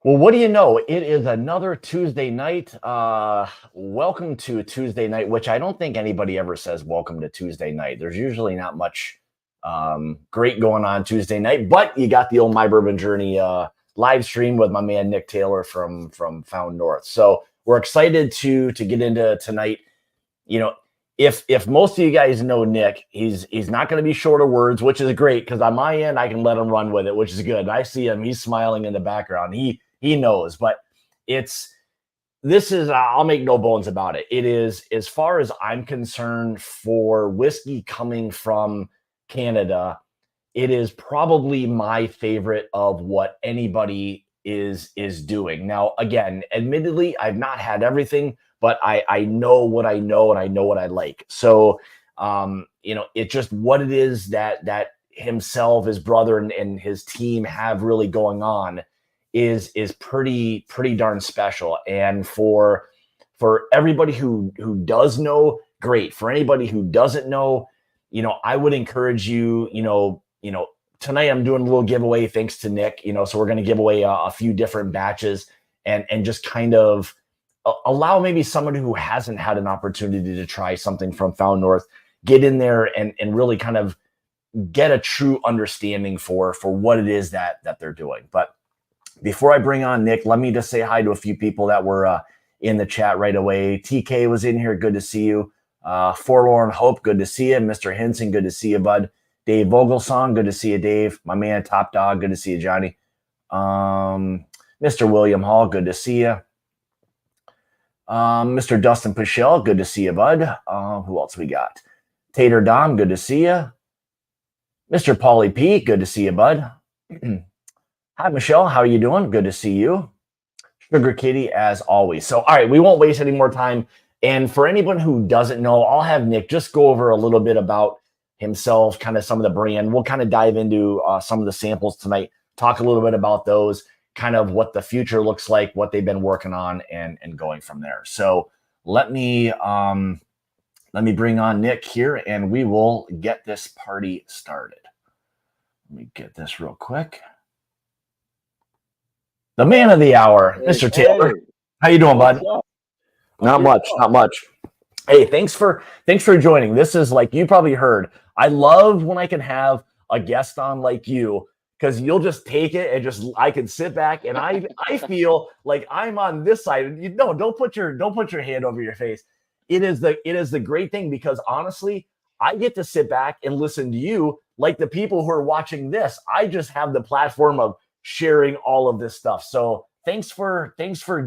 Well, what do you know? It is another Tuesday night. Welcome to Tuesday night, which I don't think anybody ever says welcome to Tuesday night. There's usually not much great going on Tuesday night, but you got the old My Bourbon Journey live stream with my man Nick Taylor from Found North. So we're excited to get into tonight. You know, if most of you guys know Nick, he's not going to be short of words, which is great because on my end I can let him run with it, which is good. I see him; he's smiling in the background. He knows, but it's this is I'll make no bones about it. It is, as far as I'm concerned, for whiskey coming from Canada, it is probably my favorite of what anybody is doing. Now, again, admittedly, I've not had everything, but I know what I know and I know what I like. So it's just what it is that himself, his brother, and his team have really going on is pretty darn special. And for everybody who does know, great. For anybody who doesn't know, I would encourage you, tonight I'm doing a little giveaway thanks to Nick, so we're going to give away a few different batches and just kind of allow maybe somebody who hasn't had an opportunity to try something from Found North, get in there and really kind of get a true understanding for what it is that they're doing. But before I bring on Nick, let me just say hi to a few people that were in the chat right away. TK was in here. Good to see you. Forlorn Hope, good to see you. Mr. Henson, good to see you, bud. Dave Vogelsong, good to see you, Dave. My man, Top Dog, good to see you, Johnny. Mr. William Hall, good to see you. Mr. Dustin Pichelle, good to see you, bud. Who else we got? Tater Dom, good to see you. Mr. Paulie P, good to see you, bud. Hi, Michelle. How are you doing? Good to see you. Sugar Kitty, as always. So, all right, we won't waste any more time. And for anyone who doesn't know, I'll have Nick just go over a little bit about himself, kind of some of the brand. We'll kind of dive into some of the samples tonight, talk a little bit about those, kind of what the future looks like, what they've been working on, and going from there. So let me bring on Nick here, and we will get this party started. Let me get this real quick. The man of the hour, Mr. Taylor. Hey. How you doing, bud? Not much. Hey, thanks for joining. This is, like you probably heard, I love when I can have a guest on like you, because you'll just take it and just I can sit back and I feel like I'm on this side. Don't put your hand over your face. It is the great thing, because honestly, I get to sit back and listen to you like the people who are watching this. I just have the platform of sharing all of this stuff. So thanks for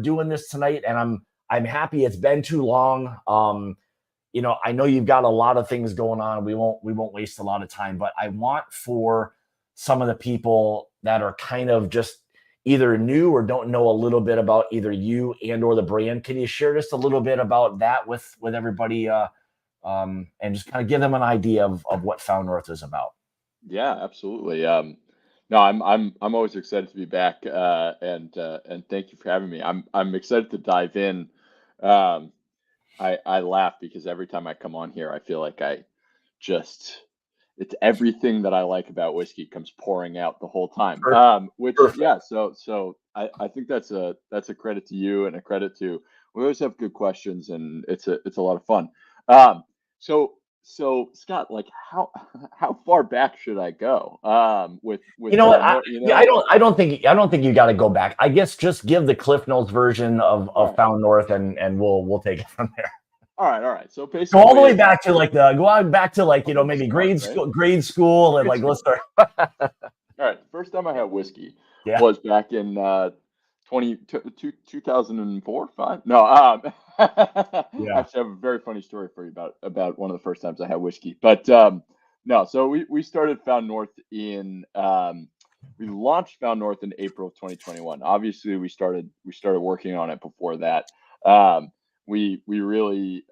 doing this tonight, and I'm happy. It's been too long. I know you've got a lot of things going on. We won't waste a lot of time, but I want for some of the people that are kind of just either new or don't know a little bit about either you and or the brand, can you share just a little bit about that with everybody, and just kind of give them an idea of what Found North is about? Yeah, absolutely. No, I'm always excited to be back, and thank you for having me. I'm excited to dive in. I laugh because every time I come on here, I feel like it's everything that I like about whiskey comes pouring out the whole time. Perfect. Yeah, so I think that's a credit to you and a credit to, we always have good questions, and it's a lot of fun. So Scott, like how far back should I go? With What? I don't think you got to go back. I guess just give the Cliff Notes version of Found North, and we'll take it from there. All right. So basically, go all the way back to maybe grade school, and like let's start. All right. First time I had whiskey was back in 2004, 5. No, actually, I have a very funny story for you about one of the first times I had whiskey. But no, so we started Found North in we launched Found North in April of 2021. Obviously, we started working on it before that. We really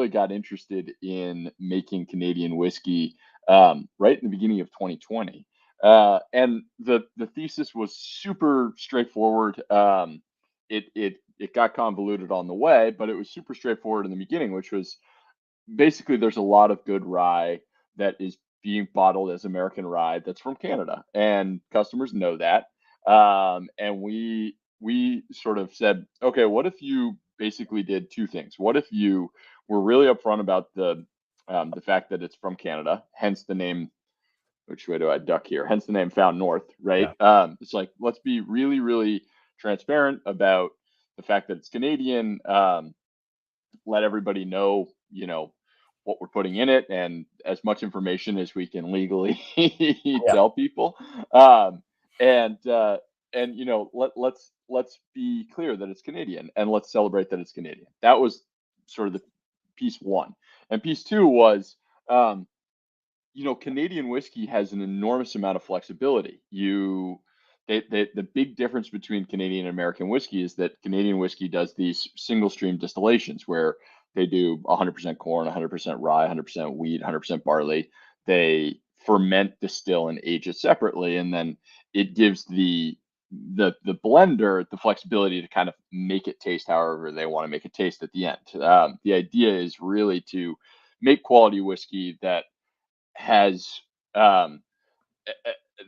got interested in making Canadian whiskey right in the beginning of 2020. And the thesis was super straightforward. It got convoluted on the way, but it was super straightforward in the beginning, which was basically there's a lot of good rye that is being bottled as American rye that's from Canada, and customers know that. And we sort of said, okay, what if you basically did two things? What if you were really upfront about the fact that it's from Canada, hence the name. Which way do I duck here? Hence the name Found North, right? Yeah. It's like, let's be really, really transparent about the fact that it's Canadian. Let everybody know, what we're putting in it, and as much information as we can legally Yeah. tell people. Um, and let's be clear that it's Canadian, and let's celebrate that it's Canadian. That was sort of the piece one, and piece two was. Canadian whiskey has an enormous amount of flexibility. The big difference between Canadian and American whiskey is that Canadian whiskey does these single stream distillations where they do 100% corn, 100% rye, 100% wheat, 100% barley. They ferment, distill, and age it separately, and then it gives the blender the flexibility to kind of make it taste however they want to make it taste at the end. The idea is really to make quality whiskey that has um,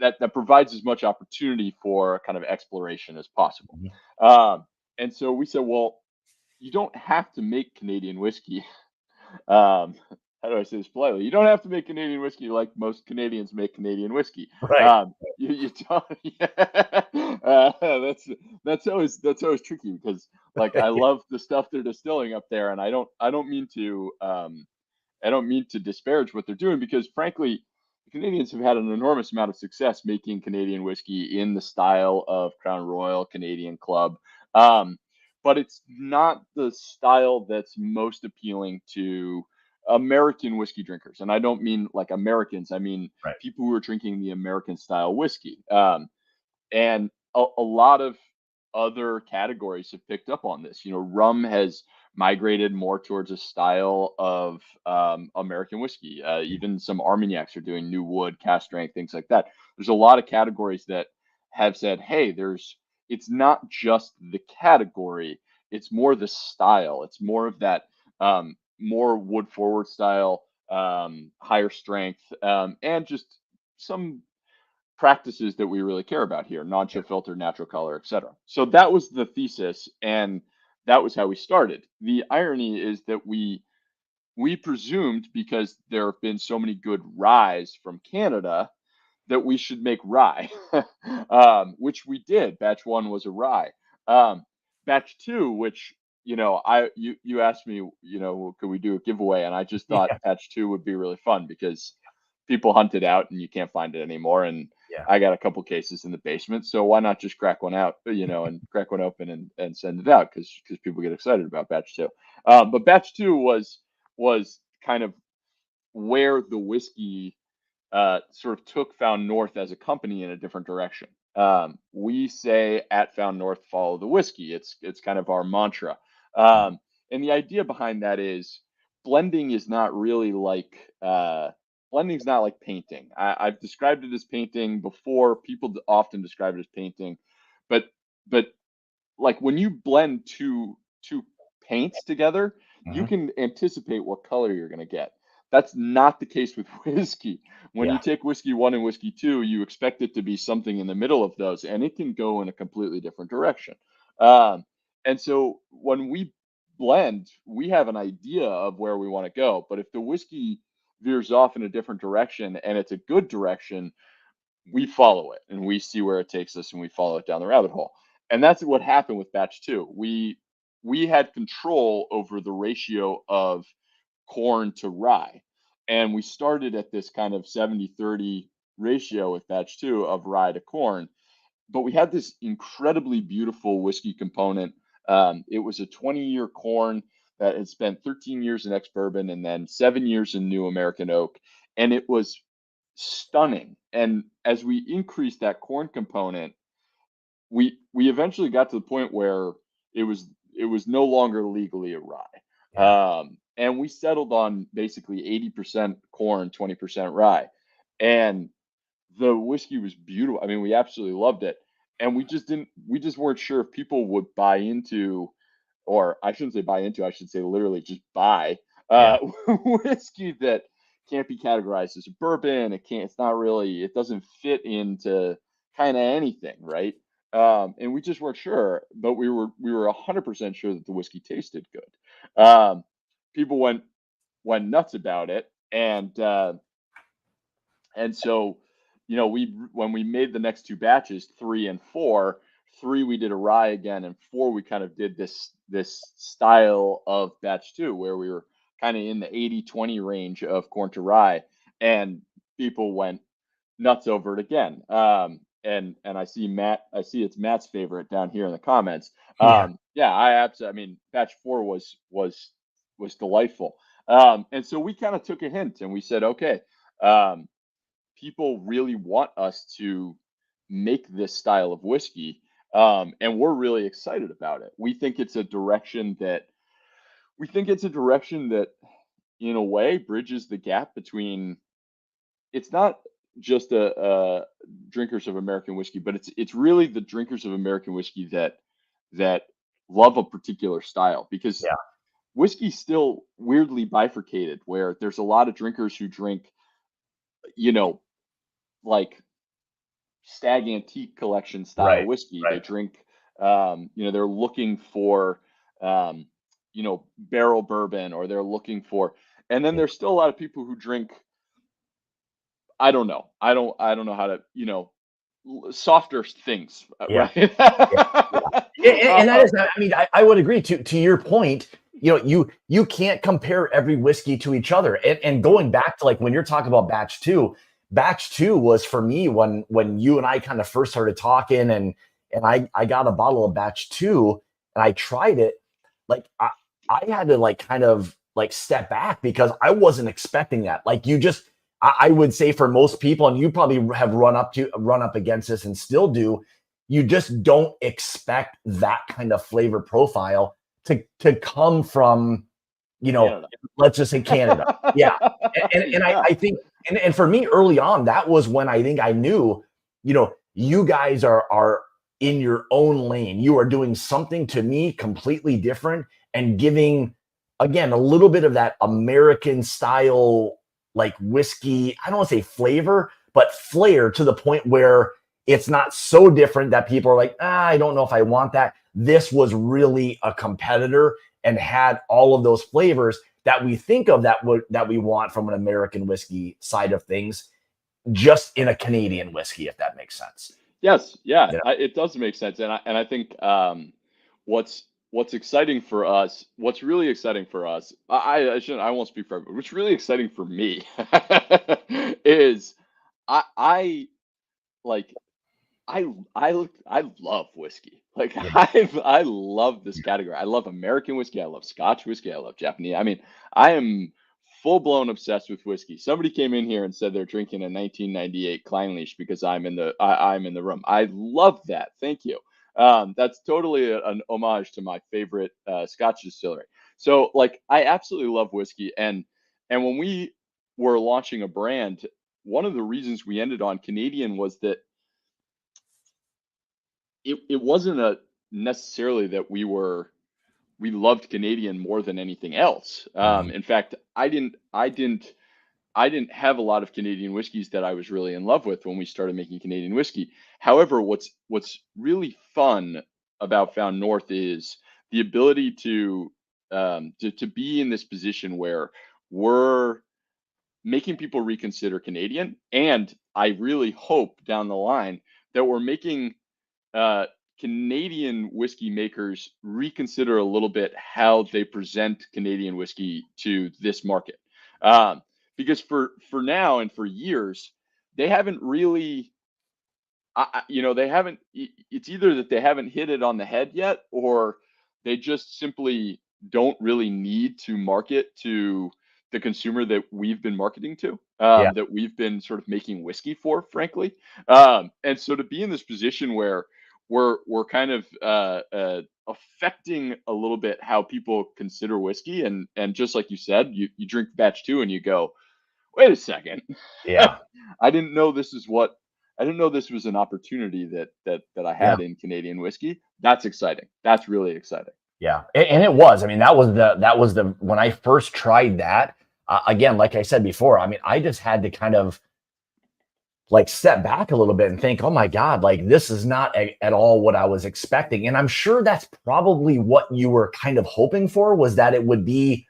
that provides as much opportunity for kind of exploration as possible. Mhm. And so we said, well, you don't have to make Canadian whiskey. Um, how do I say this politely? You don't have to make Canadian whiskey like most Canadians make Canadian whiskey. Right. You don't. Yeah. That's always tricky because like I love the stuff they're distilling up there, and I don't mean to disparage what they're doing because, frankly, the Canadians have had an enormous amount of success making Canadian whiskey in the style of Crown Royal, Canadian Club. Um, but it's not the style that's most appealing to American whiskey drinkers. And I don't mean like Americans, I mean Right. people who are drinking the American style whiskey. And a lot of other categories have picked up on this. Rum has migrated more towards a style of American whiskey. Even some Armagnacs are doing new wood, cast strength, things like that. There's a lot of categories that have said, "Hey, it's not just the category; it's more the style. It's more of that more wood forward style, higher strength, and just some practices that we really care about here, non-chill filter, natural color, etc. So that was the thesis, and that was how we started. The irony is that we presumed because there have been so many good ryes from Canada that we should make rye, which we did. Batch one was a rye. Um, Batch two, which you asked me, could we do a giveaway, and I just thought Yeah. batch two would be really fun because people hunt it out and you can't find it anymore, and Yeah. I got a couple cases in the basement, so why not just crack one out, and crack one open and send it out because people get excited about batch two. But batch two was kind of where the whiskey sort of took Found North as a company in a different direction. We say at Found North, follow the whiskey. It's kind of our mantra. And the idea behind that is blending is not really like blending's not like painting. I've described it as painting before. People often describe it as painting, but but like when you blend two paints together, you Mhm. can anticipate what color you're going to get. That's not the case with whiskey. When you Yeah. take whiskey one and whiskey two, you expect it to be something in the middle of those, and it can go in a completely different direction. Um, and so when we blend, we have an idea of where we want to go. But if the whiskey veers off in a different direction and it's a good direction, we follow it and we see where it takes us and we follow it down the rabbit hole. And that's what happened with batch two. We had control over the ratio of corn to rye. And we started at this kind of 70-30 ratio with batch two of rye to corn. But we had this incredibly beautiful whiskey component. It was a 20-year corn that had spent 13 years in ex bourbon and then 7 years in new American oak. And it was stunning. And as we increased that corn component, we eventually got to the point where it was no longer legally a rye. Yeah. And we settled on basically 80% corn, 20% rye. And the whiskey was beautiful. I mean, we absolutely loved it. And we just weren't sure if people would buy into, or I shouldn't say buy into, I should say literally just buy Yeah. whiskey that can't be categorized as a bourbon. It doesn't fit into kind of anything, right? and we just weren't sure, but we were 100% sure that the whiskey tasted good. People went nuts about it, and so, when we made the next two batches, 3 and 4, 3 we did a rye again, and 4 we kind of did this style of batch 2 where we were kind of in the 80-20 range of corn to rye, and people went nuts over it again. And I see it's Matt's favorite down here in the comments. Yeah, I mean, batch 4 was delightful. And so we kind of took a hint and we said, okay, people really want us to make this style of whiskey, and we're really excited about it. We think it's a direction that in a way bridges the gap between, it's not just a drinkers of American whiskey, but it's really the drinkers of American whiskey that love a particular style, because whiskey's still weirdly bifurcated, where there's a lot of drinkers who drink, like Stag Antique Collection style whiskey. They drink, they're looking for, barrel bourbon, or they're looking for, and then there's still a lot of people who drink, I don't know how to, softer things, right? And that is, I mean, I would agree to your point. You can't compare every whiskey to each other. And going back to, like, when you're talking about batch 2 was for me when you and I kind of first started talking, and I got a bottle of batch 2 and I tried it. Like, I had to, like, kind of like step back, because I wasn't expecting that. Like, I would say for most people, and you probably have run up against this and still do, you just don't expect that kind of flavor profile to come from, Canada. Let's just say Canada. Yeah. And I think, and for me early on, that was when I think I knew, you guys are in your own lane. You are doing something, to me, completely different, and giving, again, a little bit of that American style, like, whiskey, I don't want to say flavor, but flair, to the point where it's not so different that people are like, I don't know if I want that. This was really a competitor and had all of those flavors that we think of that we want from an American whiskey side of things, just in a Canadian whiskey, if that makes sense. Yes, yeah, it does make sense, and I think what's exciting for us, what's really exciting for us, I won't speak for everyone. What's really exciting for me is I love whiskey. Like, I love this category. I love American whiskey. I love Scotch whiskey. I love Japanese. I mean, I am full-blown obsessed with whiskey. Somebody came in here and said they're drinking a 1998 Kleinlich because I'm in the room. I love that. Thank you. That's totally an homage to my favorite Scotch distillery. So, like, I absolutely love whiskey, and when we were launching a brand, one of the reasons we ended on Canadian was that it wasn't necessarily that we loved Canadian more than anything else. In fact, I didn't have a lot of Canadian whiskeys that I was really in love with when we started making Canadian whiskey. However, what's really fun about Found North is the ability to be in this position where we're making people reconsider Canadian, and I really hope down the line that we're making Canadian whiskey makers reconsider a little bit how they present Canadian whiskey to this market. Because for now and for years, they haven't really, it's either that they haven't hit it on the head yet, or they just simply don't really need to market to the consumer that we've been marketing to, that we've been sort of making whiskey for, frankly. And so to be in this position where we're kind of affecting a little bit how people consider whiskey, and just like you said, you drink batch 2 and you go, wait a second, I didn't know this was an opportunity that I had in Canadian whiskey. That's exciting. That's really exciting. Yeah, and it was. I mean, that was the when I first tried that. Again, like I said before, I mean, I just had to kind of like step back a little bit and think, oh my God, like this is not at all what I was expecting. And I'm sure that's probably what you were kind of hoping for, was that it would be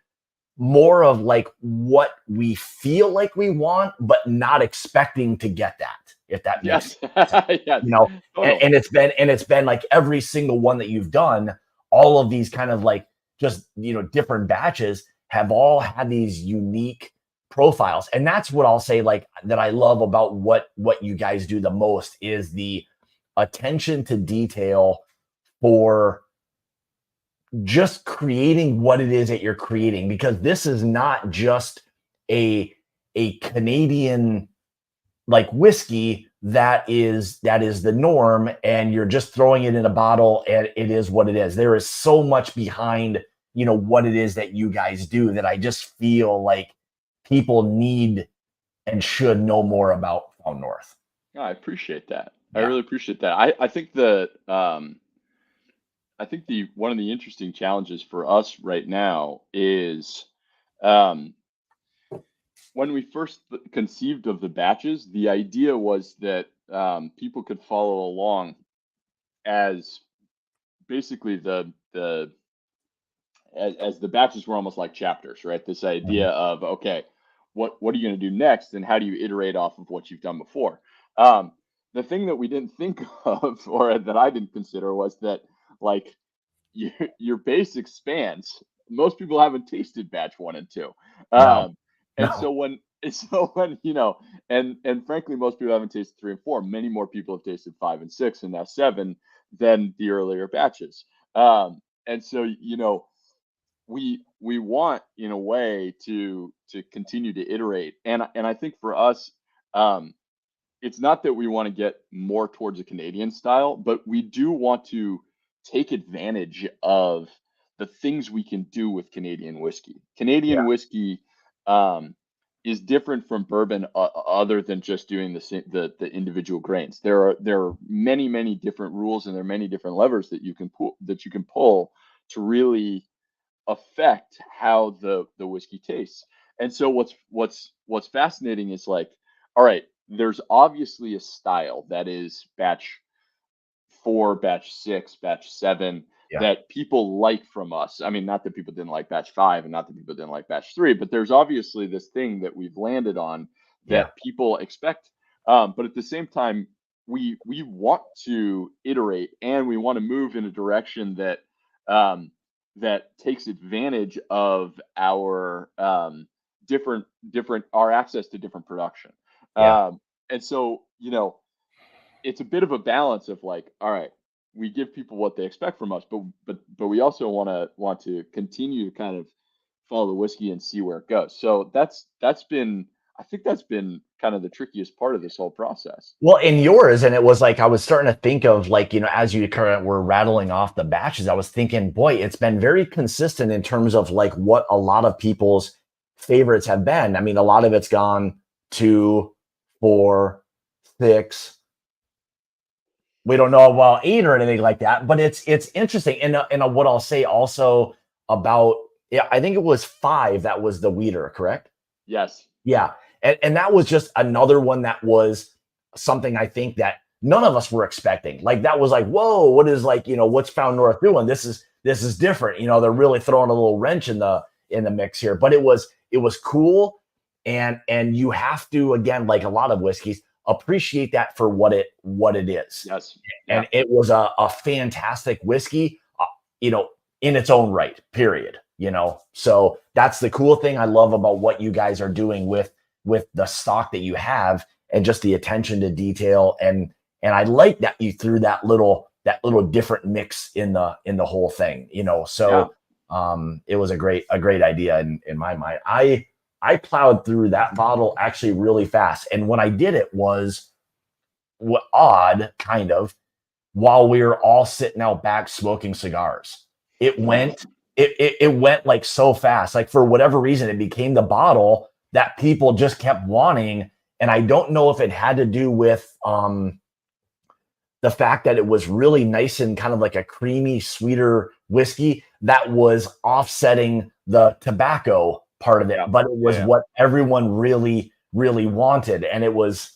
more of like what we feel like we want, but not expecting to get that, if that makes Yes. sense. Yes. You know, Totally. and it's been like every single one that you've done, all of these kind of like just, you know, different batches have all had these unique profiles. And that's what I'll say, like, that I love about what you guys do the most, is the attention to detail for just creating what it is that you're creating, because this is not just a Canadian like whiskey that is the norm, and you're just throwing it in a bottle and it is what it is. There is so much behind, you know, what it is that you guys do, that I just feel like people need and should know more about Found North. Oh, I appreciate that. I Yeah. really appreciate that. I think I think the one of the interesting challenges for us right now is, um, when we first conceived of the batches, the idea was that, people could follow along as basically as the batches were almost like chapters, right? This idea Mhm. of, okay, what are you going to do next, and how do you iterate off of what you've done before? Um, the thing that we didn't think of, or that I didn't consider, was that, like, your your base expands. Most people haven't tasted batch one and two, No, um, and no. so when and frankly, most people haven't tasted three and four. Many more people have tasted five and six, and now seven, than the earlier batches. And so, we want, in a way, to continue to iterate, and I think for us, um, it's not that we want to get more towards a Canadian style, but we do want to take advantage of the things we can do with Canadian whiskey. Yeah, Canadian whiskey, um, is different from bourbon, other than just doing the individual grains. There are many different rules, and there are many different levers that you can pull to really affect how the whiskey tastes. And so what's fascinating is, like, all right, there's obviously a style that is batch four, batch six, batch seven, yeah, that people like from us. I mean, not that people didn't like batch five, and not that people didn't like batch three, but there's obviously this thing that we've landed on yeah, that people expect. But at the same time, we want to iterate, and we want to move in a direction that, um, that takes advantage of our, different our access to different production. yeah. And so, it's a bit of a balance of, like, all right, we give people what they expect from us, but we also want to continue to kind of follow the whiskey and see where it goes. So that's been I think that's been kind of the trickiest part of this whole process. Well, in yours, and it was like I was starting to think of, like, you know, as you kind of were rattling off the batches, I was thinking, boy, it's been very consistent in terms of like what a lot of people's favorites have been. I mean, a lot of it's gone 2, 4, 6. We don't know about 8 or anything like that, but it's interesting. And what I'll say also about, yeah, I think it was 5 that was the weeder, correct? Yes. Yeah. And that was just another one that was something I think that none of us were expecting. Like that was like, whoa, what is, like, you know, what's Found North doing? This is different. You know, they're really throwing a little wrench in the mix here. But it was cool. And you have to, again, like a lot of whiskeys, appreciate that for what it is. Yes. Yeah. And it was a fantastic whiskey, you know, in its own right, period. You know, so that's the cool thing I love about what you guys are doing with the stock that you have, and just the attention to detail. And I like that you threw that little different mix in the whole thing, you know. Yeah. So it was a great idea in my mind. I plowed through that bottle actually really fast, and when I did it was odd, kind of, while we were all sitting out back smoking cigars. It went it went like so fast. Like for whatever reason, it became the bottle that people just kept wanting. And I don't know if it had to do with the fact that it was really nice and kind of like a creamy, sweeter whiskey that was offsetting the tobacco part of it, Yeah. but it was Yeah. what everyone really, really wanted, and it was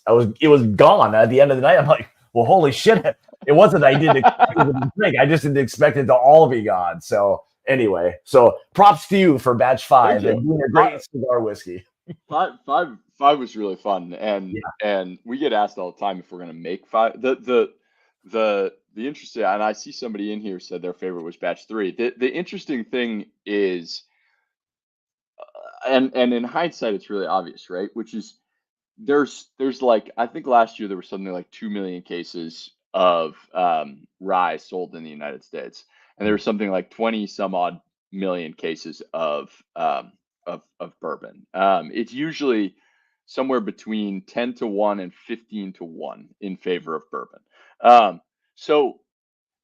gone at the end of the night. I'm like, well, holy shit! It wasn't I didn't expect it to be big. I just didn't expect it to all be gone. So anyway, so props to you for batch 5 and doing a great cigar whiskey. Five was really fun, and we get asked all the time if we're gonna make five. The interesting, and I see somebody in here said their favorite was batch 3. The interesting thing is, and in hindsight, it's really obvious, right? Which is there's like, I think last year there was something like 2 million cases of rye sold in the United States, and there was something like 20 some odd million cases of bourbon. It's usually somewhere between 10 to 1 and 15 to 1 in favor of bourbon. So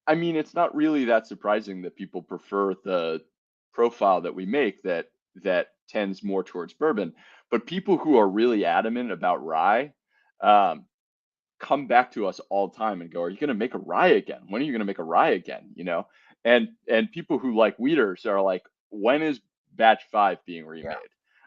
I mean, it's not really that surprising that people prefer the profile that we make that tends more towards bourbon. But people who are really adamant about rye um, come back to us all the time and go, "Are you going to make a rye again? When are you going to make a rye again?" You know, and people who like weeders are like, "When is batch 5 being remade?"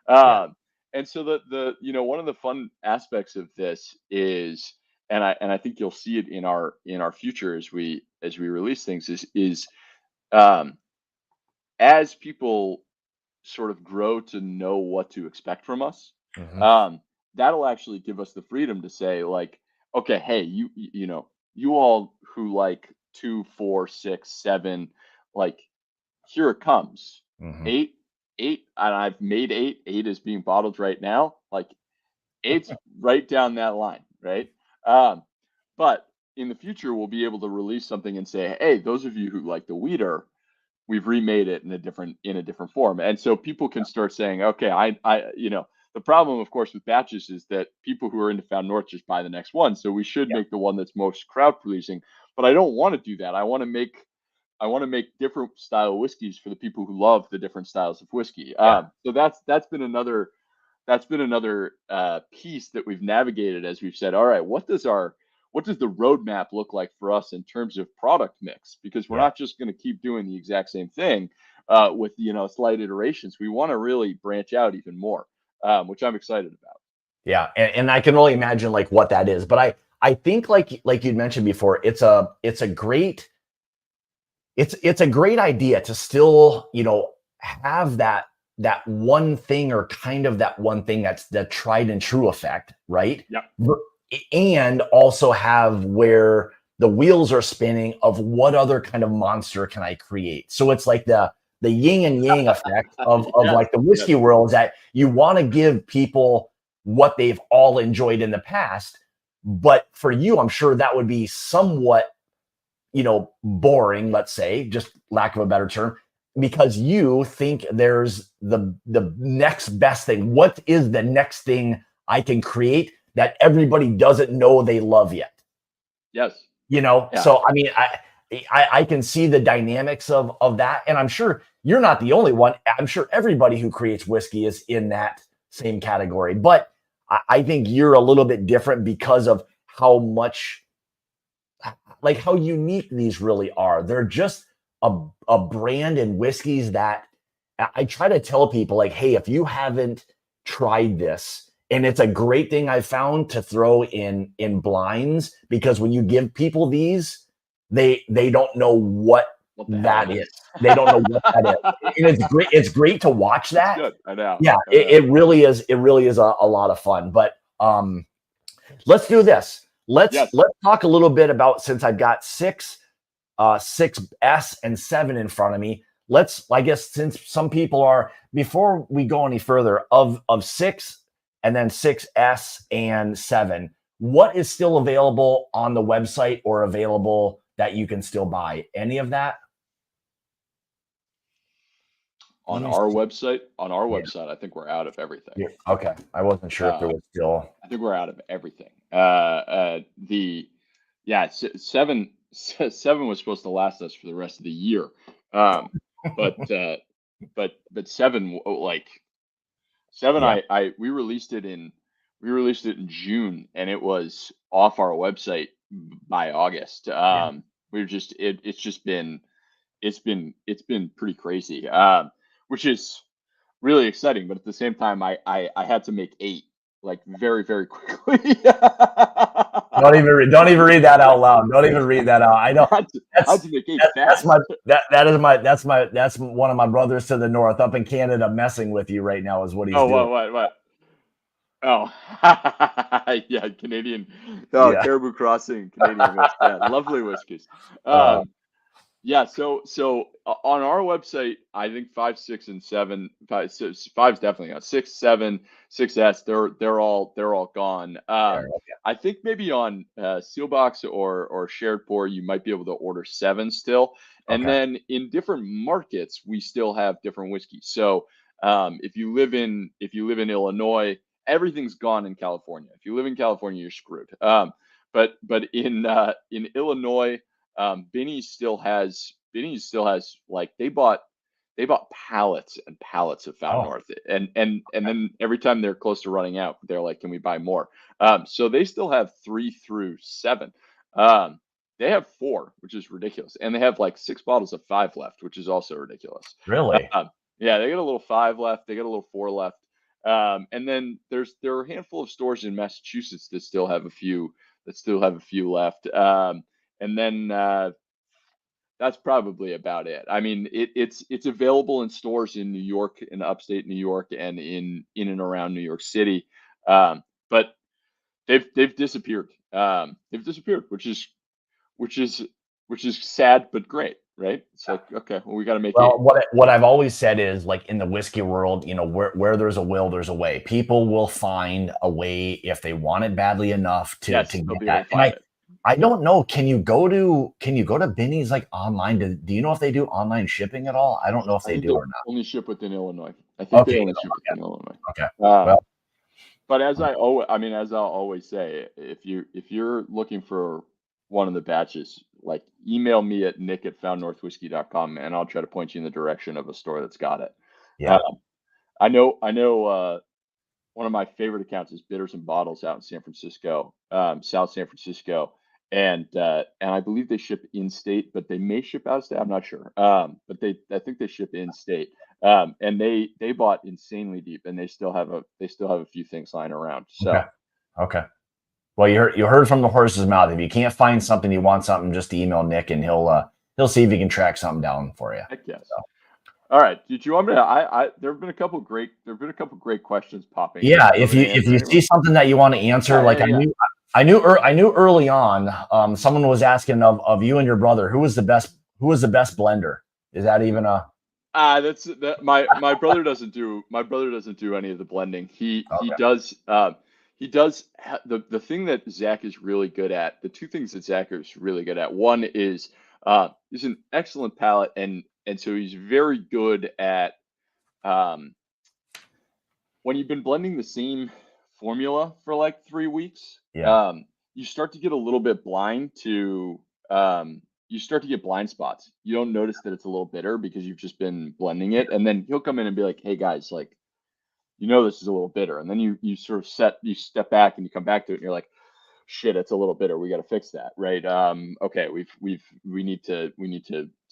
Yeah. And so the one of the fun aspects of this is, and I think you'll see it in our future as we release things, is um, as people sort of grow to know what to expect from us, Mhm. um, that'll actually give us the freedom to say, like, okay, hey, you know, you all who like 2, 4, 6, 7, like, here it comes. Mhm. 8, and I've made 8. 8 is being bottled right now. Like, eight's right down that line, right? Um, but in the future, we'll be able to release something and say, hey, those of you who like the weeder, we've remade it in a different form. And so people can start saying, okay, the problem, of course, with batches is that people who are into Found North just buy the next one. So we should Yeah. make the one that's most crowd pleasing. But I don't want to do that. I want to make different style whiskeys for the people who love the different styles of whiskey. Yeah. So that's been another piece that we've navigated as we've said, all right, what does the roadmap look like for us in terms of product mix? Because we're Yeah. not just going to keep doing the exact same thing with slight iterations. We want to really branch out even more, which I'm excited about. Yeah, and I can only imagine like what that is. But I think like you'd mentioned before, it's a great idea to still, have that one thing or kind of that one thing that's the tried and true effect, right? Yep. And also have where the wheels are spinning of what other kind of monster can I create. So it's like the yin and yang effect of Yes. like the Yes. whiskey world, is that you want to give people what they've all enjoyed in the past. But for you, I'm sure that would be somewhat, boring, let's say, just lack of a better term, because you think there's the next best thing. What is the next thing I can create that everybody doesn't know they love yet? Yes. Yeah. So I mean, I can see the dynamics of that, and I'm sure you're not the only one. I'm sure everybody who creates whiskey is in that same category, but I think you're a little bit different because of how much, like how unique these really are. They're just a brand in whiskeys that I try to tell people, like, hey, if you haven't tried this, and it's a great thing I found to throw in blinds, because when you give people these, they don't know what What the hell that it is. is? They don't know what that is. And it's great. It's great to watch It's that. good. I know. Yeah, I know. it really is. It really is a lot of fun. But let's do this. Let's Yes. let's talk a little bit about, since I've got 6S and 7 in front of me. I guess, since some people are, before we go any further, of 6 and then 6S and 7, what is still available on the website or available that you can still buy? Any of that? Let On me our see. website, Yeah. I think we're out of everything. Yeah. Okay. I wasn't sure if there Uh, was still. I think we're out of everything. The Yeah, 7 was supposed to last us for the rest of the year. Um, but but 7, like 7, Yeah. I we released it in June, and it was off our website by August. Yeah. It's been pretty crazy, which is really exciting. But at the same time, I had to make 8. like very, very quickly. Don't even read that out loud. Don't even read that out. I know How'd you make 8 fast? That's one of my brothers to the north up in Canada messing with you right now is what he's doing. What? Oh, yeah, Canadian. Oh, Yeah. Caribou Crossing, Canadian whiskey. Yeah, lovely whiskeys. Yeah, so on our website, I think 5, 6, and 7, 5, 6, 5's definitely on 6, 7, 6S. They're all gone. I think maybe on Sealbox or Shared Pour, you might be able to order 7 still. And then in different markets, we still have different whiskeys. So if you live in Illinois, everything's gone in California. If you live in California, you're screwed. But in Illinois, Binny's still has like they bought pallets and pallets of Found North, and then every time they're close to running out, they're like, "Can we buy more?" So they still have 3 through 7. They have 4, which is ridiculous, and they have like 6 bottles of 5 left, which is also ridiculous. Really? Yeah, they got a little 5 left. They got a little 4 left. And then there are a handful of stores in Massachusetts that still have a few left. And then that's probably about it. I mean, it's available in stores in New York, in upstate New York, and in and around New York City. But they've disappeared. They've disappeared, which is sad but great, right? It's like, okay, well, we got to make it. Well, what I've always said is, like, in the whiskey world, you know, where there's a will, there's a way. People will find a way if they want it badly enough to get that. And I don't know. Can you go to Binny's like online? Do you know if they do online shipping at all? I don't know if they do or not. Only ship within Illinois. I think they only ship within Illinois. Okay. Well, but as I'll always say, if you're looking for one of the batches, like, email me at nick@foundnorthwhisky.com, and I'll try to point you in the direction of a store that's got it. Yeah. I know. One of my favorite accounts is Bitters and Bottles out in San Francisco, South San Francisco, and I believe they ship in state, but they may ship out of state. I'm not sure, but I think they ship in state. And they bought insanely deep, and they still have a few things lying around. So okay. Well, you heard from the horse's mouth. If you can't find something, you want something, just email Nick, and he'll see if he can track something down for you. Heck yes. So. All right. Did you want me to? There have been a couple great questions popping. Yeah. If you see something that you want to answer, I knew early on, someone was asking of you and your brother, who was the best blender? Is that even a? My brother doesn't do any of the blending. He does. He does the thing that Zach is really good at. The 2 things that Zach is really good at. One is he's an excellent palate, and so he's very good at when you've been blending the same formula for like 3 weeks. Yeah. You start to get a little bit blind to you start to get blind spots. You don't notice that it's a little bitter because you've just been blending it, and then he'll come in and be like, "Hey guys, like, you know this is a little bitter," and then you sort of step back and you come back to it, and you're like, "Shit, it's a little bitter. We got to fix that, right?" Okay, we need to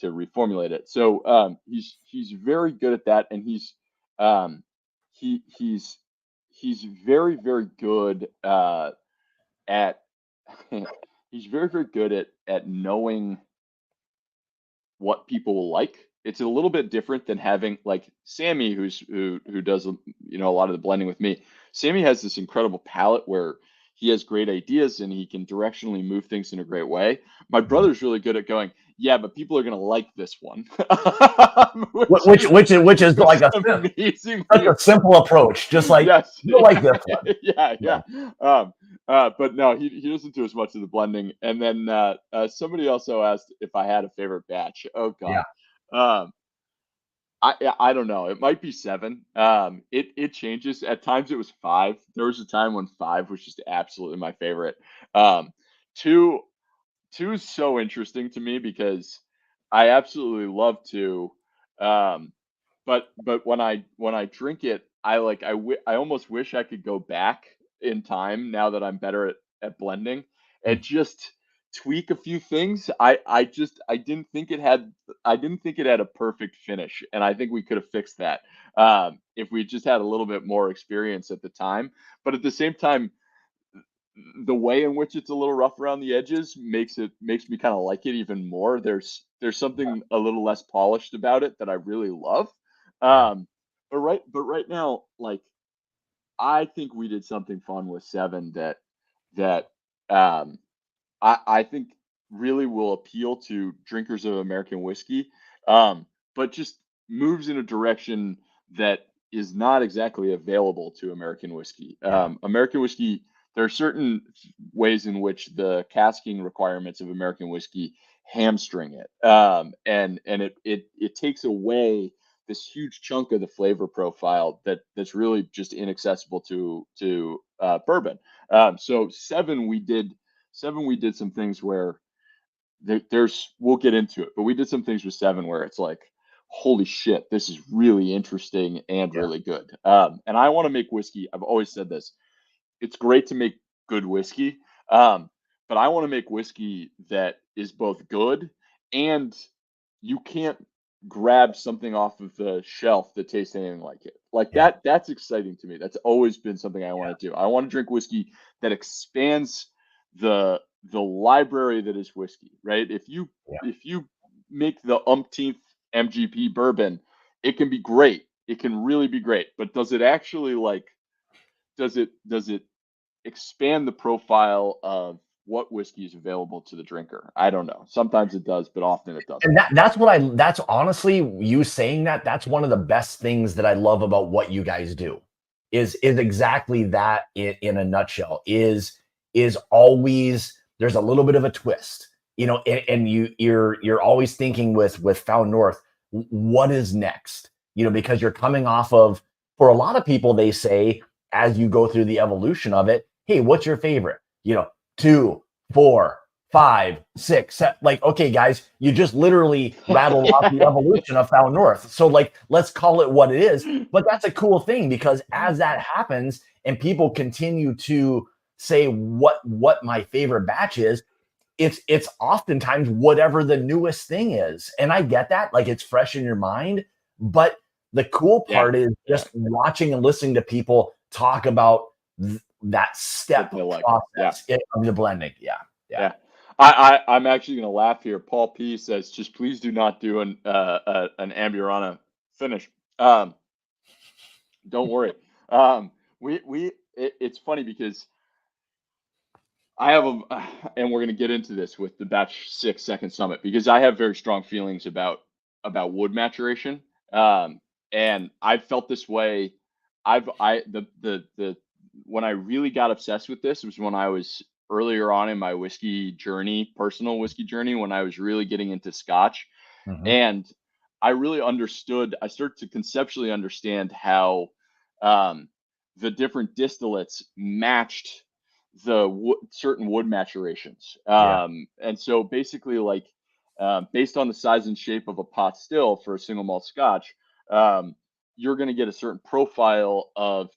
reformulate it. So he's very good at that, and he's very, very good at he's very, very good at knowing what people will like. It's a little bit different than having like Sammy, who does a lot of the blending with me. Sammy has this incredible palette where he has great ideas and he can directionally move things in a great way. My brother's really good at going, yeah, but people are gonna like this one, which is like a simple approach, just like, yes, you like this one. Yeah. But no, he doesn't do as much of the blending. And then somebody also asked if I had a favorite batch. Oh God. Yeah. I don't know. It might be 7. It changes. At times it was 5. There was a time when 5 was just absolutely my favorite. 2 is so interesting to me because I absolutely love 2. But when I drink it, I almost wish I could go back in time now that I'm better at blending. It just tweak a few things. I didn't think it had a perfect finish, and I think we could have fixed that if we just had a little bit more experience at the time. But at the same time, the way in which it's a little rough around the edges makes me kind of like it even more. There's something a little less polished about it that I really love. Yeah. But right now, like, I think we did something fun with seven that um I think really will appeal to drinkers of American whiskey, but just moves in a direction that is not exactly available to American whiskey. Yeah. American whiskey, there are certain ways in which the casking requirements of American whiskey hamstring it, and it takes away this huge chunk of the flavor profile that's really just inaccessible to bourbon. So seven we did some things where there's we'll get into it, but we did some things with seven where it's like, holy shit, this is really interesting and Yeah. really good. And I want to make whiskey. I've always said this. It's great to make good whiskey, but I want to make whiskey that is both good and you can't grab something off of the shelf that tastes anything like it. Like Yeah. that's exciting to me. That's always been something I want to do. I want to drink whiskey that expands the library that is whiskey, right? Yeah. If you make the umpteenth MGP bourbon, it can be great. It can really be great, but does it actually like does it expand the profile of what whiskey is available to the drinker? I don't know. Sometimes it does, but often it doesn't. And that's honestly, you saying that, that's one of the best things that I love about what you guys do is exactly that in a nutshell is always there's a little bit of a twist, and you're always thinking with Found North, what is next? Because you're coming off of, for a lot of people, they say, as you go through the evolution of it, hey, what's your favorite? 2, 4, 5, 6, 7. Like, okay, guys, you just literally rattled off the evolution of Found North. So, like, let's call it what it is. But that's a cool thing, because as that happens and people continue to say what my favorite batch is, it's oftentimes whatever the newest thing is. And I get that, like, it's fresh in your mind. But the cool Yeah, part is yeah. just watching and listening to people talk about that What step they like. Yeah, process of the blending. Yeah. Yeah. yeah. I'm actually gonna laugh here. Paul P says, just please do not do an Amburana finish. Don't worry. It's funny because I have a, and we're going to get into this with the batch 6 second summit, because I have very strong feelings about wood maturation. And I've felt this way. The when I really got obsessed with this was when I was earlier on in my whiskey journey, personal whiskey journey, when I was really getting into Scotch. Mhm. And I started to conceptually understand how um, the different distillates matched certain wood maturations. Yeah. And so basically, like, based on the size and shape of a pot still for a single malt Scotch, um, you're going to get a certain profile of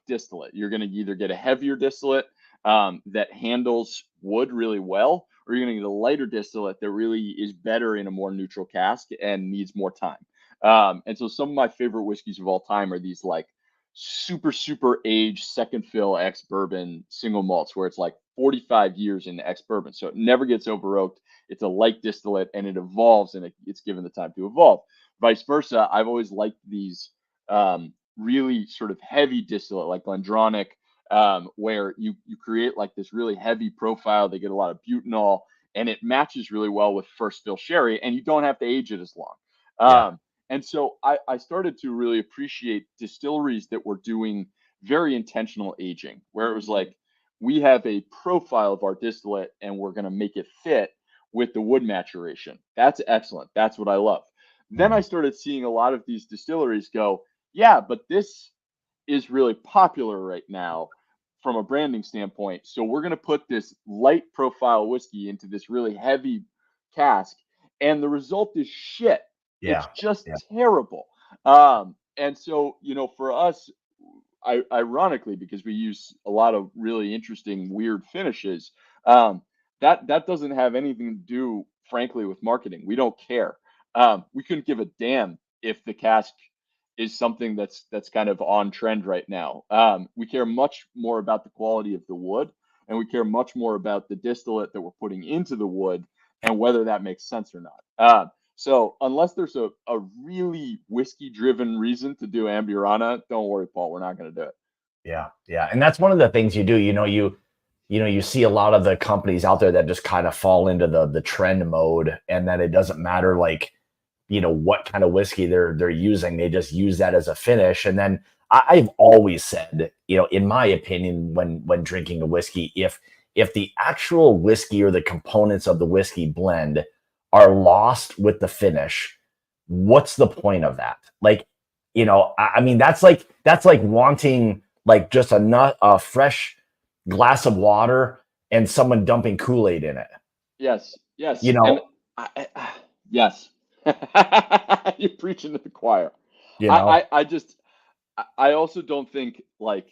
distillate. You're going to either get a heavier distillate that handles wood really well, or you're going to get a lighter distillate that really is better in a more neutral cask and needs more time. And so some of my favorite whiskeys of all time are these like super aged second fill ex bourbon single malts where it's like 45 years in ex bourbon. So it never gets over oaked. It's a light distillate and it evolves, and it's given the time to evolve. Vice versa, I've always liked these really sort of heavy distillate like Glendronach, where you create like this really heavy profile. They get a lot of butanol, and it matches really well with first fill sherry, and you don't have to age it as long. Yeah. And so I started to really appreciate distilleries that were doing very intentional aging, where it was like, we have a profile of our distillate and we're going to make it fit with the wood maturation. That's excellent. That's what I love. Then I Mhm. started seeing a lot of these distilleries go, yeah, but this is really popular right now from a branding standpoint. So we're going to put this light profile whiskey into this really heavy cask, and the result is shit. It's Yeah. just Yeah. terrible. And so, for us, ironically, because we use a lot of really interesting, weird finishes, um, that doesn't have anything to do, frankly, with marketing. We don't care. We couldn't give a damn if the cask is something that's kind of on trend right now. We care much more about the quality of the wood, and we care much more about the distillate that we're putting into the wood and whether that makes sense or not. So unless there's a really whiskey driven reason to do Amburana, don't worry, Paul. We're not going to do it. Yeah, yeah, and that's one of the things you do. You see a lot of the companies out there that just kind of fall into the trend mode, and then it doesn't matter like what kind of whiskey they're using. They just use that as a finish. And then I've always said, in my opinion, when drinking a whiskey, if the actual whiskey or the components of the whiskey blend are lost with the finish, what's the point of that? Like, I mean, that's like wanting like just a fresh glass of water and someone dumping Kool-Aid in it. Yes, yes, You and know, yes. You're preaching to the choir. you know, I just I also don't think like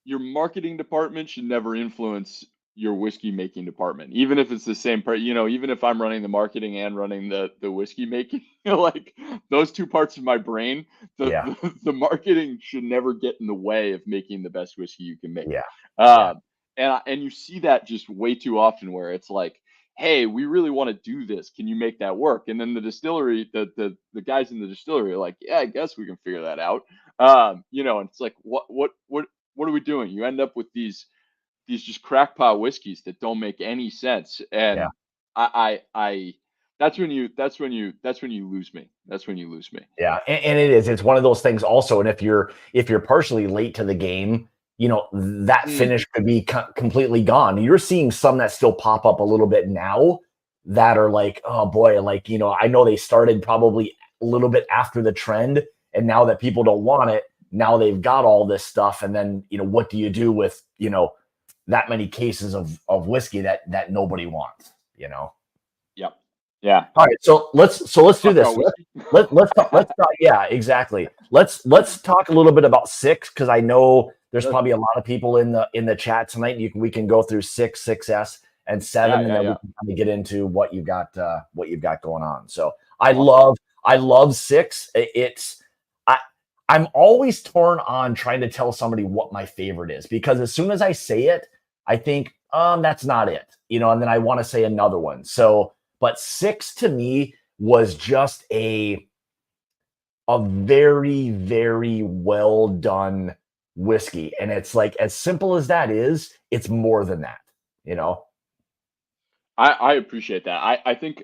your marketing department should never influence your whiskey making department, even if it's the same part. Even if I'm running the marketing and running the whiskey making, like those two parts of my brain, the, yeah, the marketing should never get in the way of making the best whiskey you can make. yeah, yeah, Um, and you see that just way too often, where it's like, hey, we really want to do this. Can you make that work? And then the distillery, the guys in the distillery are like, yeah, I guess we can figure that out. And it's like, what are we doing? You end up with these just crackpot whiskeys that don't make any sense. yeah. And I that's when you lose me. That's when you lose me. Yeah, and it is. It's one of those things also. And if you're partially late to the game, that Mm, finish could be completely gone. You're seeing some that still pop up a little bit now that are like, oh boy, like I know they started probably a little bit after the trend, and now that people don't want it, now they've got all this stuff, and then what do you do with that many cases of whiskey that nobody wants? yep. Yeah. All right, so let's do Talk this. about whiskey. Let's talk. Yeah, exactly. Let's talk a little bit about six, because I know there's Good. probably a lot of people in the chat tonight. We can go through six, 6S, and Yeah, seven, and yeah, then we yeah. can kind of get into what you've got going on. So I Awesome. love six. I'm always torn on trying to tell somebody what my favorite is, because as soon as I say it, I think that's not it, and then I want to say another one. So. But six to me was just a very, very well done whiskey. And it's like, as simple as that is, it's more than that, you know? I appreciate that. I think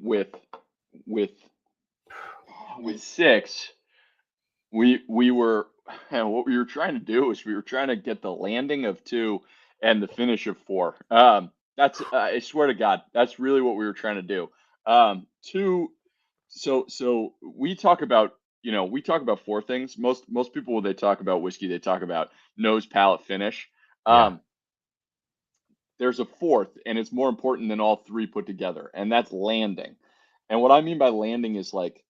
with with six, we were what we were trying to do is we were trying to get the landing of two and the finish of four. That's I swear to God, that's really what we were trying to do. Two. So we talk about four things. Most people when they talk about whiskey, they talk about nose, palate, finish. Yeah. Um, there's a fourth, and it's more important than all three put together, and that's landing. And what I mean by landing is like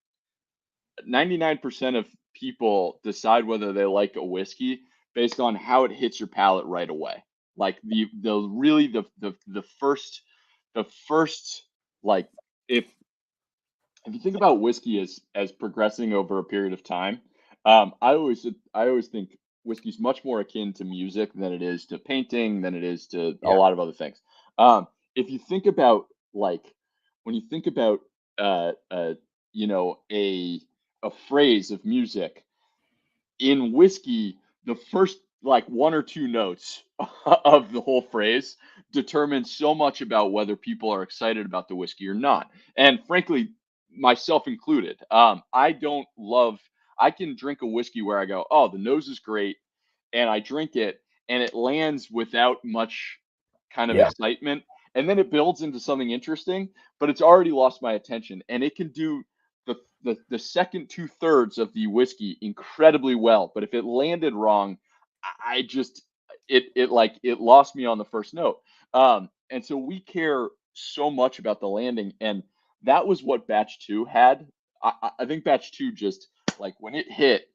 99% of people decide whether they like a whiskey based on how it hits your palate right away. Like the really the first like if if you think about whiskey as progressing over a period of time, I always think whiskey's much more akin to music than it is to painting, than it is to a Yeah. lot of other things. If you think about like when you think about uh, uh, a phrase of music in whiskey, the first like one or two notes of the whole phrase determine so much about whether people are excited about the whiskey or not. And frankly, myself included, I can drink a whiskey where I go, oh, the nose is great, and I drink it, and it lands without much kind of Yeah. excitement, and then it builds into something interesting, but it's already lost my attention, and it can do the second two-thirds of the whiskey incredibly well. But if it landed wrong, I just it lost me on the first note. And so we care so much about the landing, and that was what batch two had. I think batch two just like when it hit,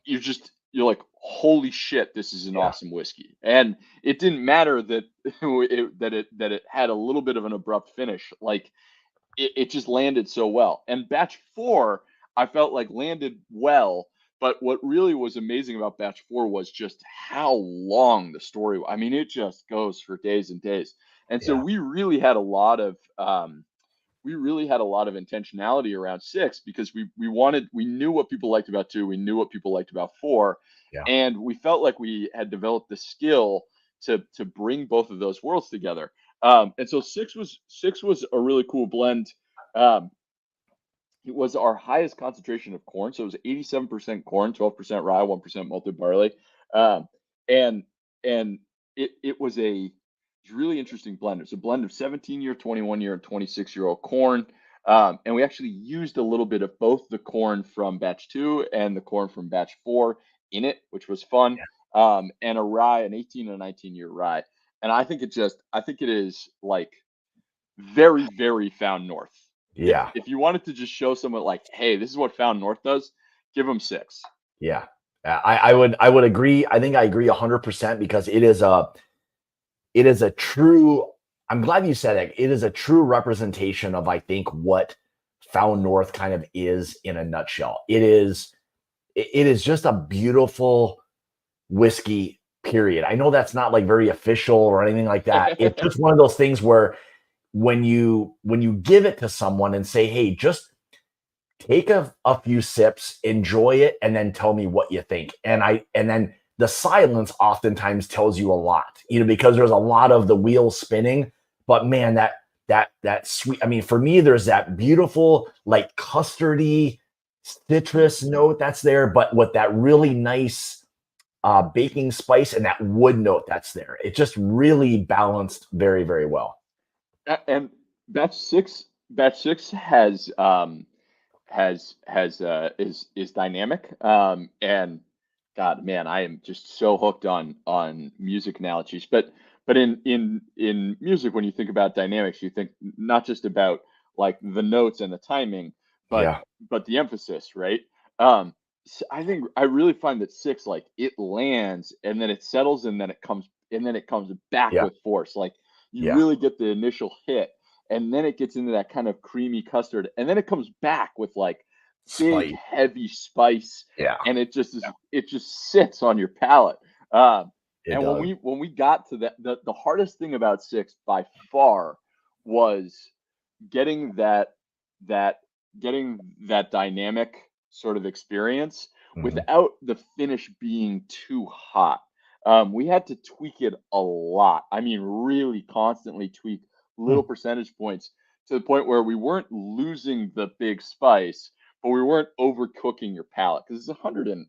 you just you're like, holy shit, this is an Yeah. awesome whiskey. And it didn't matter that that it had a little bit of an abrupt finish. Like it just landed so well. And batch four, I felt like landed well. But what really was amazing about batch four was just how long the story. I mean, it just goes for days and days. And so Yeah. we really had a lot of intentionality around six because we knew what people liked about two, we knew what people liked about four, Yeah. and we felt like we had developed the skill to bring both of those worlds together. And so six was a really cool blend. Um, it was our highest concentration of corn, so it was 87% corn, 12% rye, 1% malted barley, um, and and it was a really interesting blend. It's a blend of 17-year, 21-year, and 26-year-old corn, and we actually used a little bit of both the corn from batch two and the corn from batch four in it, which was fun, and a rye, an 18 and 19-year rye, and I think it is like very, very Found North. Yeah. If you wanted to just show someone like, "Hey, this is what Found North does," give them six. Yeah. I would agree. I think I agree 100% because it is a true. I'm glad you said it. It is a true representation of, I think, what Found North kind of is in a nutshell. It is just a beautiful whiskey, period. I know that's not like very official or anything like that. It's just one of those things where when you give it to someone and say, hey, just take a few sips, enjoy it, and then tell me what you think. And then the silence oftentimes tells you a lot, because there's a lot of the wheels spinning. But man, that sweet. I mean, for me, there's that beautiful, like custardy citrus note that's there, but with that really nice baking spice and that wood note that's there. It just really balanced very, very well. And batch six is dynamic. And God, man, I am just so hooked on music analogies. But in music, when you think about dynamics, you think not just about like the notes and the timing, but Yeah, but the emphasis, right? Um, I think I really find that six, like it lands and then it settles and then it comes back yeah, with force. Like you yeah. really get the initial hit and then it gets into that kind of creamy custard and then it comes back with like big Spice. heavy spice Yeah, and it just sits on your palate. um it and does. when we got to that, the hardest thing about six by far was getting that getting that dynamic sort of experience Mhm. without the finish being too hot. We had to tweak it a lot. I mean, really constantly tweak Hmm. little percentage points to the point where we weren't losing the big spice, but we weren't overcooking your palate because it's 100 and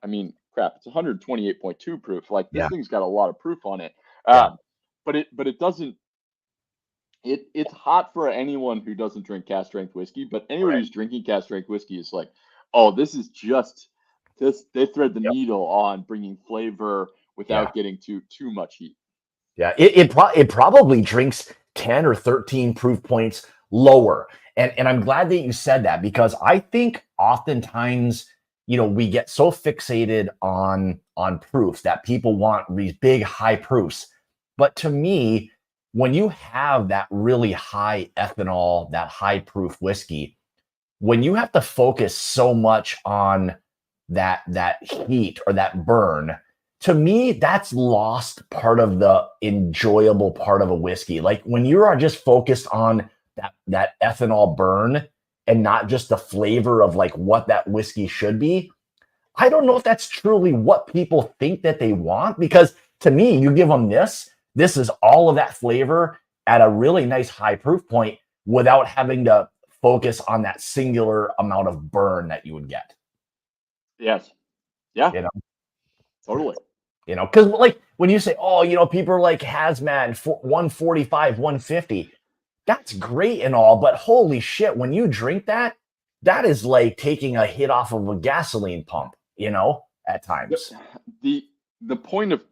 I mean, crap, it's 128.2 proof. Like this Yeah, thing's got a lot of proof on it. yeah, Um, but it doesn't it's hot for anyone who doesn't drink cask strength whiskey, but anyone right. who's drinking cask strength whiskey is like, oh, this is just this. They thread the Yep, needle on bringing flavor yeah, without getting too much heat. yeah. It probably drinks 10 or 13 proof points lower. And I'm glad that you said that because I think oftentimes, we get so fixated on proofs that people want these big high proofs. But to me, when you have that really high ethanol, that high proof whiskey, when you have to focus so much on that heat or that burn, to me that's lost part of the enjoyable part of a whiskey. Like when you are just focused on that ethanol burn and not just the flavor of like what that whiskey should be, I don't know if that's truly what people think that they want, because to me, you give them this is all of that flavor at a really nice high proof point without having to focus on that singular amount of burn that you would get. Yes. Yeah. You know, Totally. because like when you say, oh, people are like hazmat and 145, 150, that's great and all, but holy shit, when you drink that, that is like taking a hit off of a gasoline pump, at The times. the the point of,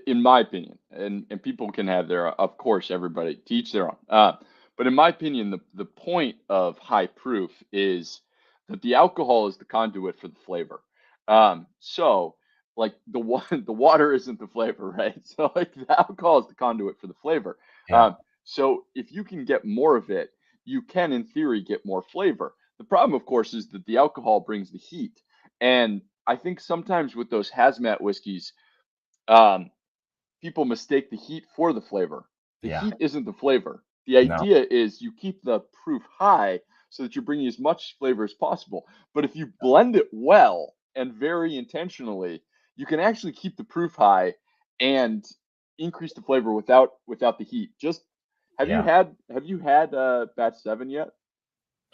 in my opinion, and people can have their, of course, everybody teach their own. But in my opinion, the point of high proof is that the alcohol is the conduit for the flavor. So like the water isn't the flavor, right? So like the alcohol is the conduit for the flavor. Yeah. So if you can get more of it, you can in theory get more flavor. The problem, of course, is that the alcohol brings the heat, and I think sometimes with those hazmat whiskeys, um, people mistake the heat for the flavor. The Yeah. heat isn't the flavor. The No. idea is you keep the proof high so that you're bringing as much flavor as possible. But if you blend it well and very intentionally, you can actually keep the proof high and increase the flavor without the heat. Just Yeah. have you had batch 7 yet?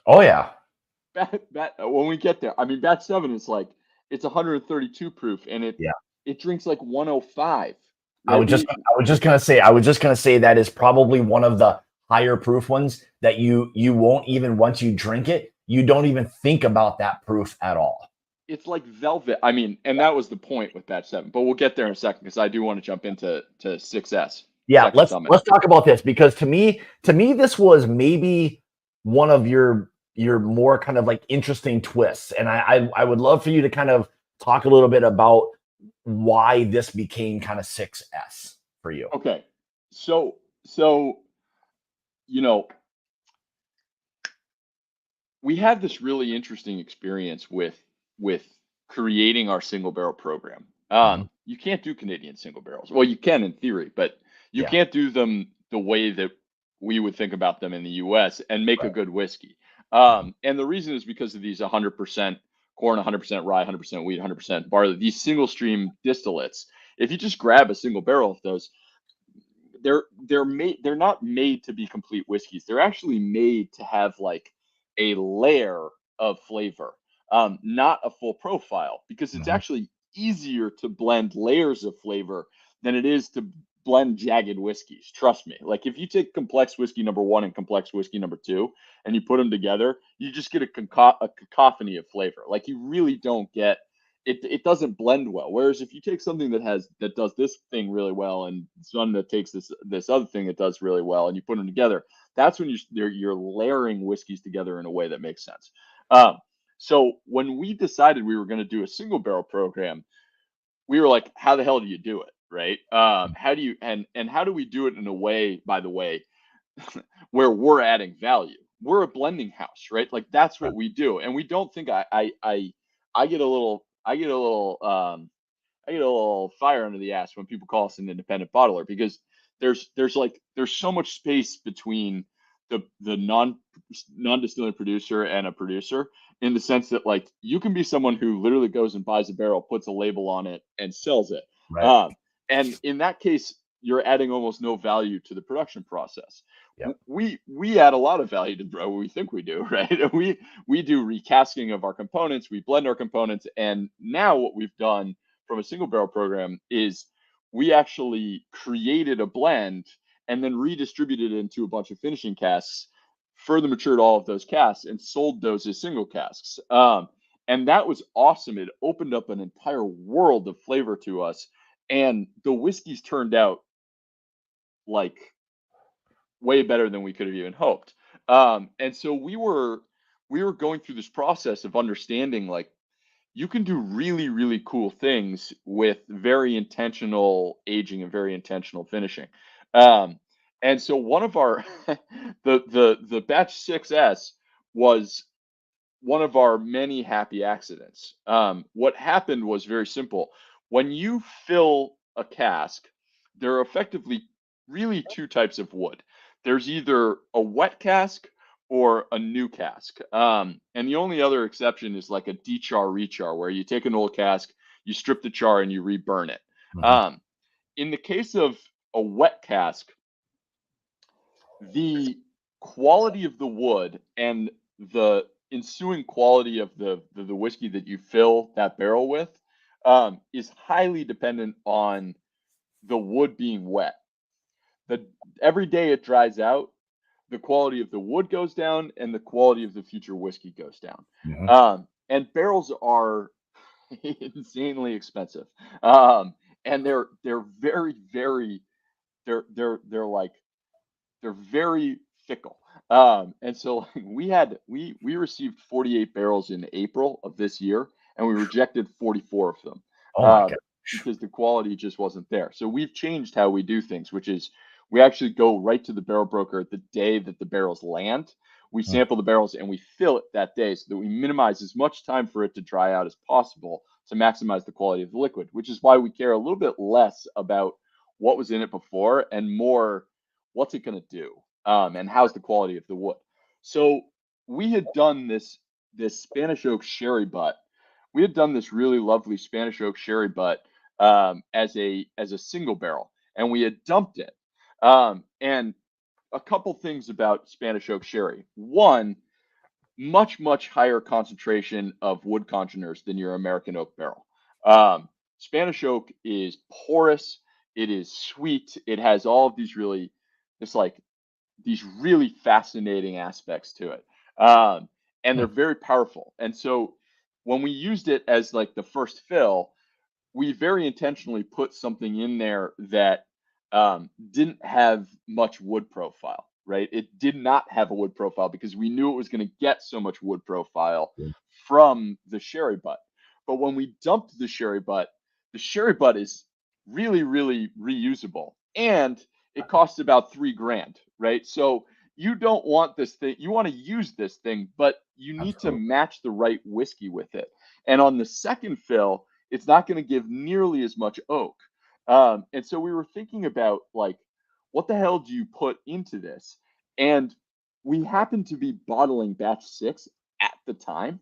Oh yeah. When we get there, I mean batch 7 is like it's 132 proof and Yeah. it drinks like 105, I right? was just I was just gonna say that is probably one of the higher proof ones that you won't even once you drink it, you don't even think about that proof at all. It's like velvet. I mean, and that was the point with batch 7, but we'll get there in a second because I do want to jump into 6S, Yeah, second let's summit. let's talk about this because to me this was maybe one of your more kind of like interesting twists, and I would love for you to kind of talk a little bit about why this became kind of 6S for you. Okay. So, you know, we had this really interesting experience with creating our single barrel program. Mhm. You can't do Canadian single barrels. Well, you can in theory, but you Yeah, can't do them the way that we would think about them in the U.S. and make a right. good whiskey. Mhm. And the reason is because of these 100% corn, 100% rye, 100% wheat, 100% barley. These single stream distillates. If you just grab a single barrel of those, they're not made to be complete whiskeys. They're actually made to have like a layer of flavor, not a full profile, because it's Mhm. actually easier to blend layers of flavor than it is to blend jagged whiskeys. Trust me. Like if you take complex whiskey number 1 and complex whiskey number 2 and you put them together, you just get a cacophony of flavor. Like you really don't get it doesn't blend well. Whereas if you take something that does this thing really well and one that takes this other thing that does really well and you put them together, that's when you're layering whiskeys together in a way that makes sense. Um, so when we decided we were going to do a single barrel program, we were like, how the hell do you do it, right? How do you and how do we do it in a way, by the way, where we're adding value? We're a blending house, right? Like that's Right. what we do, and we don't think I get a little I get a little fire under the ass when people call us an independent bottler because there's so much space between the non distilling producer and a producer in the sense that like you can be someone who literally goes and buys a barrel, puts a label on it, and sells it. Right. Um, and in that case, you're adding almost no value to the production process. Yep. We add a lot of value to what we think we do, right? We do recasting of our components, we blend our components, and now what we've done from a single barrel program is we actually created a blend and then redistributed it into a bunch of finishing casks, further matured all of those casks, and sold those as single casks. And that was awesome. It opened up an entire world of flavor to us, and the whiskeys turned out like way better than we could have even hoped. And so we were going through this process of understanding like you can do really really cool things with very intentional aging and very intentional finishing. Um, and so one of our the batch 6S was one of our many happy accidents. What happened was very simple. When you fill a cask, there are effectively really two types of wood. There's either a wet cask or a new cask. And the only other exception is like a dechar rechar, where you take an old cask, you strip the char, and you reburn it. Mhm. Um, in the case of a wet cask, the quality of the wood and the ensuing quality of the whiskey that you fill that barrel with is highly dependent on the wood being wet. The every day it dries out, the quality of the wood goes down and the quality of the future whiskey goes down. Mhm. And barrels are insanely expensive, and they're very very they're like they're very fickle. And so like, we received 48 barrels in April of this year, and we rejected 44 of them. Oh my Um, god. because the quality just wasn't there. So we've changed how we do things, which is we actually go right to the barrel broker the day that the barrels land. We sample the barrels and we fill it that day so that we minimize as much time for it to dry out as possible to maximize the quality of the liquid, which is why we care a little bit less about what was in it before and more what's it going to do, and how's the quality of the wood. So we had done this Spanish oak sherry butt. We had done this really lovely Spanish oak sherry butt as a single barrel, and we had dumped it. And a couple things about Spanish oak sherry. One, much higher concentration of wood congeners than your American oak barrel. Spanish oak is porous. It is sweet. It has all of these really, these really fascinating aspects to it. And they're very powerful. And so when we used it as like the first fill, we very intentionally put something in there that didn't have much wood profile, right? It did not have a wood profile because we knew it was going to get so much wood profile from the sherry butt. But when we dumped the sherry butt is really, really reusable, and it costs about $3,000, right? So you don't want this thing, you want to use this thing, but you need to match the right whiskey with it. And on the second fill, it's not going to give nearly as much oak. And so we were thinking about like, what the hell do you put into this? And we happened to be bottling batch 6 at the time.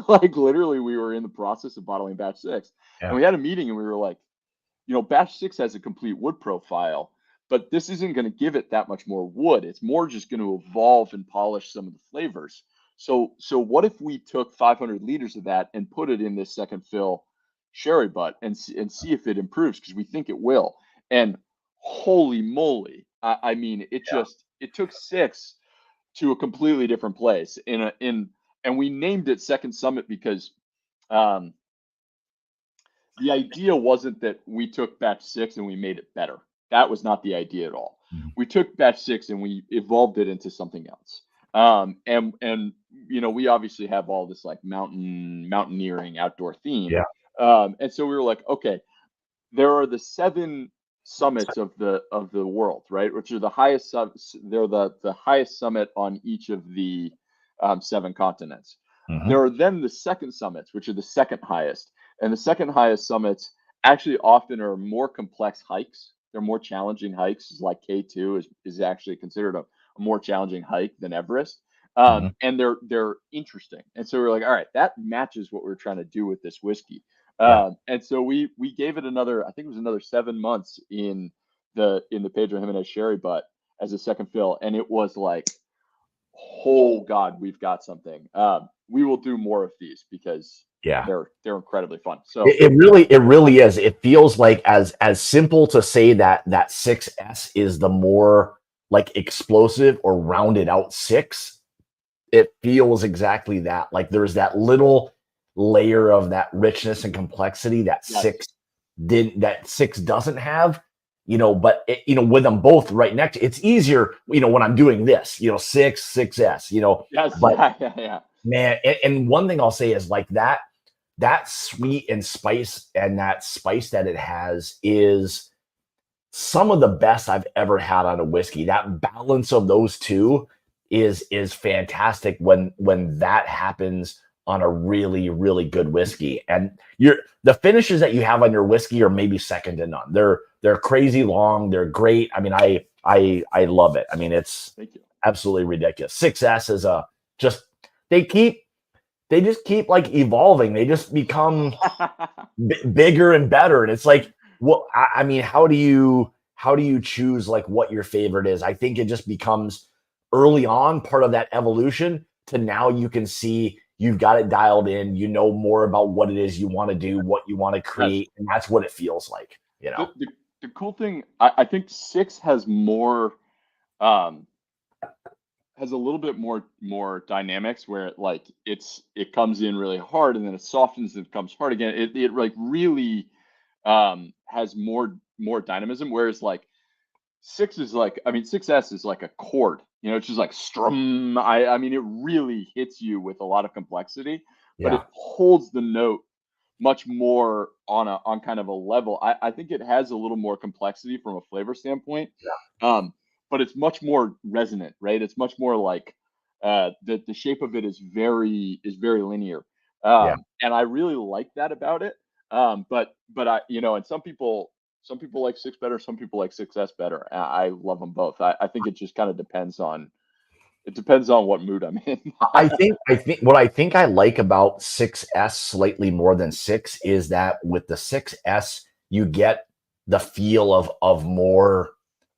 Like literally we were in the process of bottling batch 6. And we had a meeting and we were like, batch 6 has a complete wood profile, but this isn't going to give it that much more wood. It's more just going to evolve and polish some of the flavors. So what if we took 500 liters of that and put it in this second fill sherry butt and see if it improves, because we think it will. And holy moly, I mean, it took 6 to a completely different place and we named it Second Summit because the idea wasn't that we took batch 6 and we made it better. That was not the idea at all. We took batch 6 and we evolved it into something else. And we obviously have all this like mountaineering outdoor theme. And so we were like, okay, there are the 7 summits of the world, right? Which are the highest they're the highest summit on each of the 7 continents. There are then the second summits, which are the second highest. And the second highest summits actually often are more complex hikes. They're more challenging hikes. Like K2 is actually considered a more challenging hike than Everest. And they're interesting. And so we're like, all right, that matches what we're trying to do with this whiskey. And so we gave it another, I think it was another 7 months in the Pedro Jimenez sherry butt as a second fill. And it was like, oh God, we've got something. We will do more of these because they're incredibly fun. So it really is. It feels like as simple to say that 6S is the more like explosive or rounded out 6. It feels exactly that. Like there's that little layer of that richness and complexity that 6 doesn't have. But with them both right next, it's easier. When I'm doing this, 6S. Yes, man. And one thing I'll say is like that sweet and spice and that spice that it has is some of the best I've ever had on a whiskey. That balance of those two is fantastic when that happens on a really, really good whiskey. And the finishes that you have on your whiskey are maybe second to none. They're crazy long. They're great. I mean, I love it. I mean, it's absolutely ridiculous. 6S is they just keep like evolving. They just become bigger and better. And it's like, well, I mean, how do you choose like what your favorite is? I think it just becomes early on part of that evolution to now you can see you've got it dialed in, more about what it is you want to do, what you want to create. And that's what it feels like, The cool thing, I think 6 has more, has a little bit more dynamics where it comes in really hard and then it softens and comes hard again. It like really has more dynamism, whereas like 6S is like a chord, it's just like strum. I mean, it really hits you with a lot of complexity, but it holds the note much more on kind of a level. I think it has a little more complexity from a flavor standpoint, but it's much more resonant, right? It's much more like the shape of it is very linear, Yeah. and I really like that about it. But I, and some people like six better, some people like 6S better. I love them both. I think it just kind of depends on what mood I'm in. I think what I think I like about 6S slightly more than 6 is that with the 6S you get the feel of more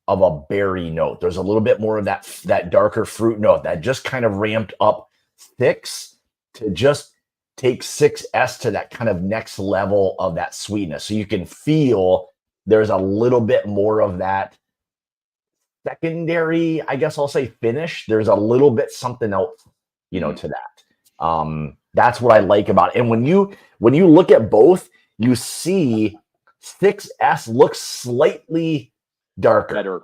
of a berry note. There's a little bit more of that darker fruit note that just kind of ramped up 6 to just take 6S to that kind of next level of that sweetness. So you can feel there's a little bit more of that secondary, I guess I'll say, finish. There's a little bit something else, to that. That's what I like about it. And when you look at both, you see 6S looks slightly darker. Better.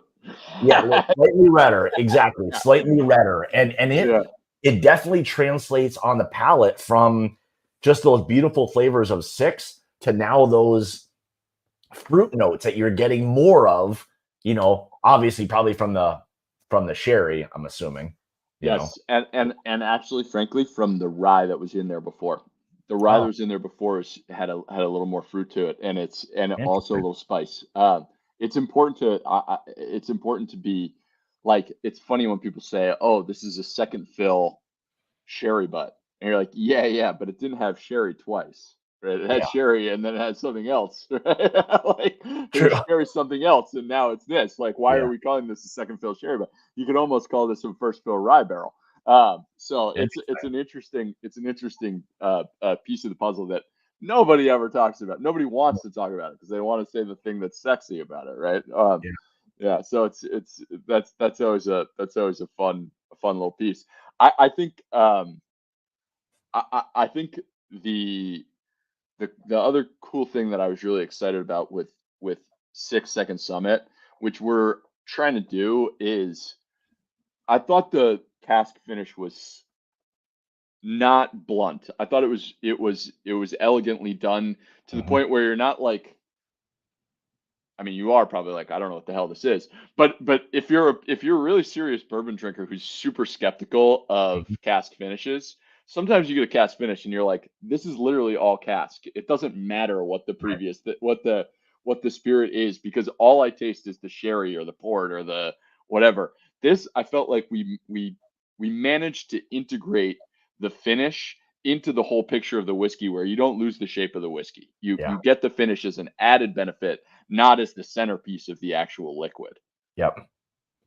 Yeah, slightly redder. Exactly. Yeah. Slightly redder. And Yeah. it definitely translates on the palate from just those beautiful flavors of 6 to now those fruit notes that you're getting more of, obviously probably from the sherry, I'm assuming. Yes, and actually, frankly, from the rye that was in there before, the rye that Oh, was in there before had a little more fruit to it, and also a interesting. little spice. It's important to be like. It's funny when people say, "Oh, this is a second fill sherry butt," and you're like, "Yeah, yeah," but it didn't have sherry twice, right? It had Yeah, sherry and then it had something else, right? Like it true. was sherry something else, and now it's this. Like, why are Yeah, we calling this a second fill sherry butt? You could almost call this a first fill rye barrel. So it's interesting. an interesting piece of the puzzle that nobody ever talks about. Nobody wants to talk about it because they want to say the thing that's sexy about it, right? Yeah, Yeah. So that's always a fun little piece. I think the the other cool thing that I was really excited about with 6 Second Summit, which we're trying to do, is I thought the cask finish was not blunt. I thought it was elegantly done to the mhm, point where you're not like, I mean, you are probably like, I don't know what the hell this is. But if you're a really serious bourbon drinker who's super skeptical of mhm. cask finishes, sometimes you get a cask finish and you're like, this is literally all cask. It doesn't matter what the Right. previous what the spirit is, because all I taste is the sherry or the port or the whatever. This, I felt like we managed to integrate the finish into the whole picture of the whiskey, where you don't lose the shape of the whiskey. You Yeah. you get the finish as an added benefit, not as the centerpiece of the actual liquid. Yep.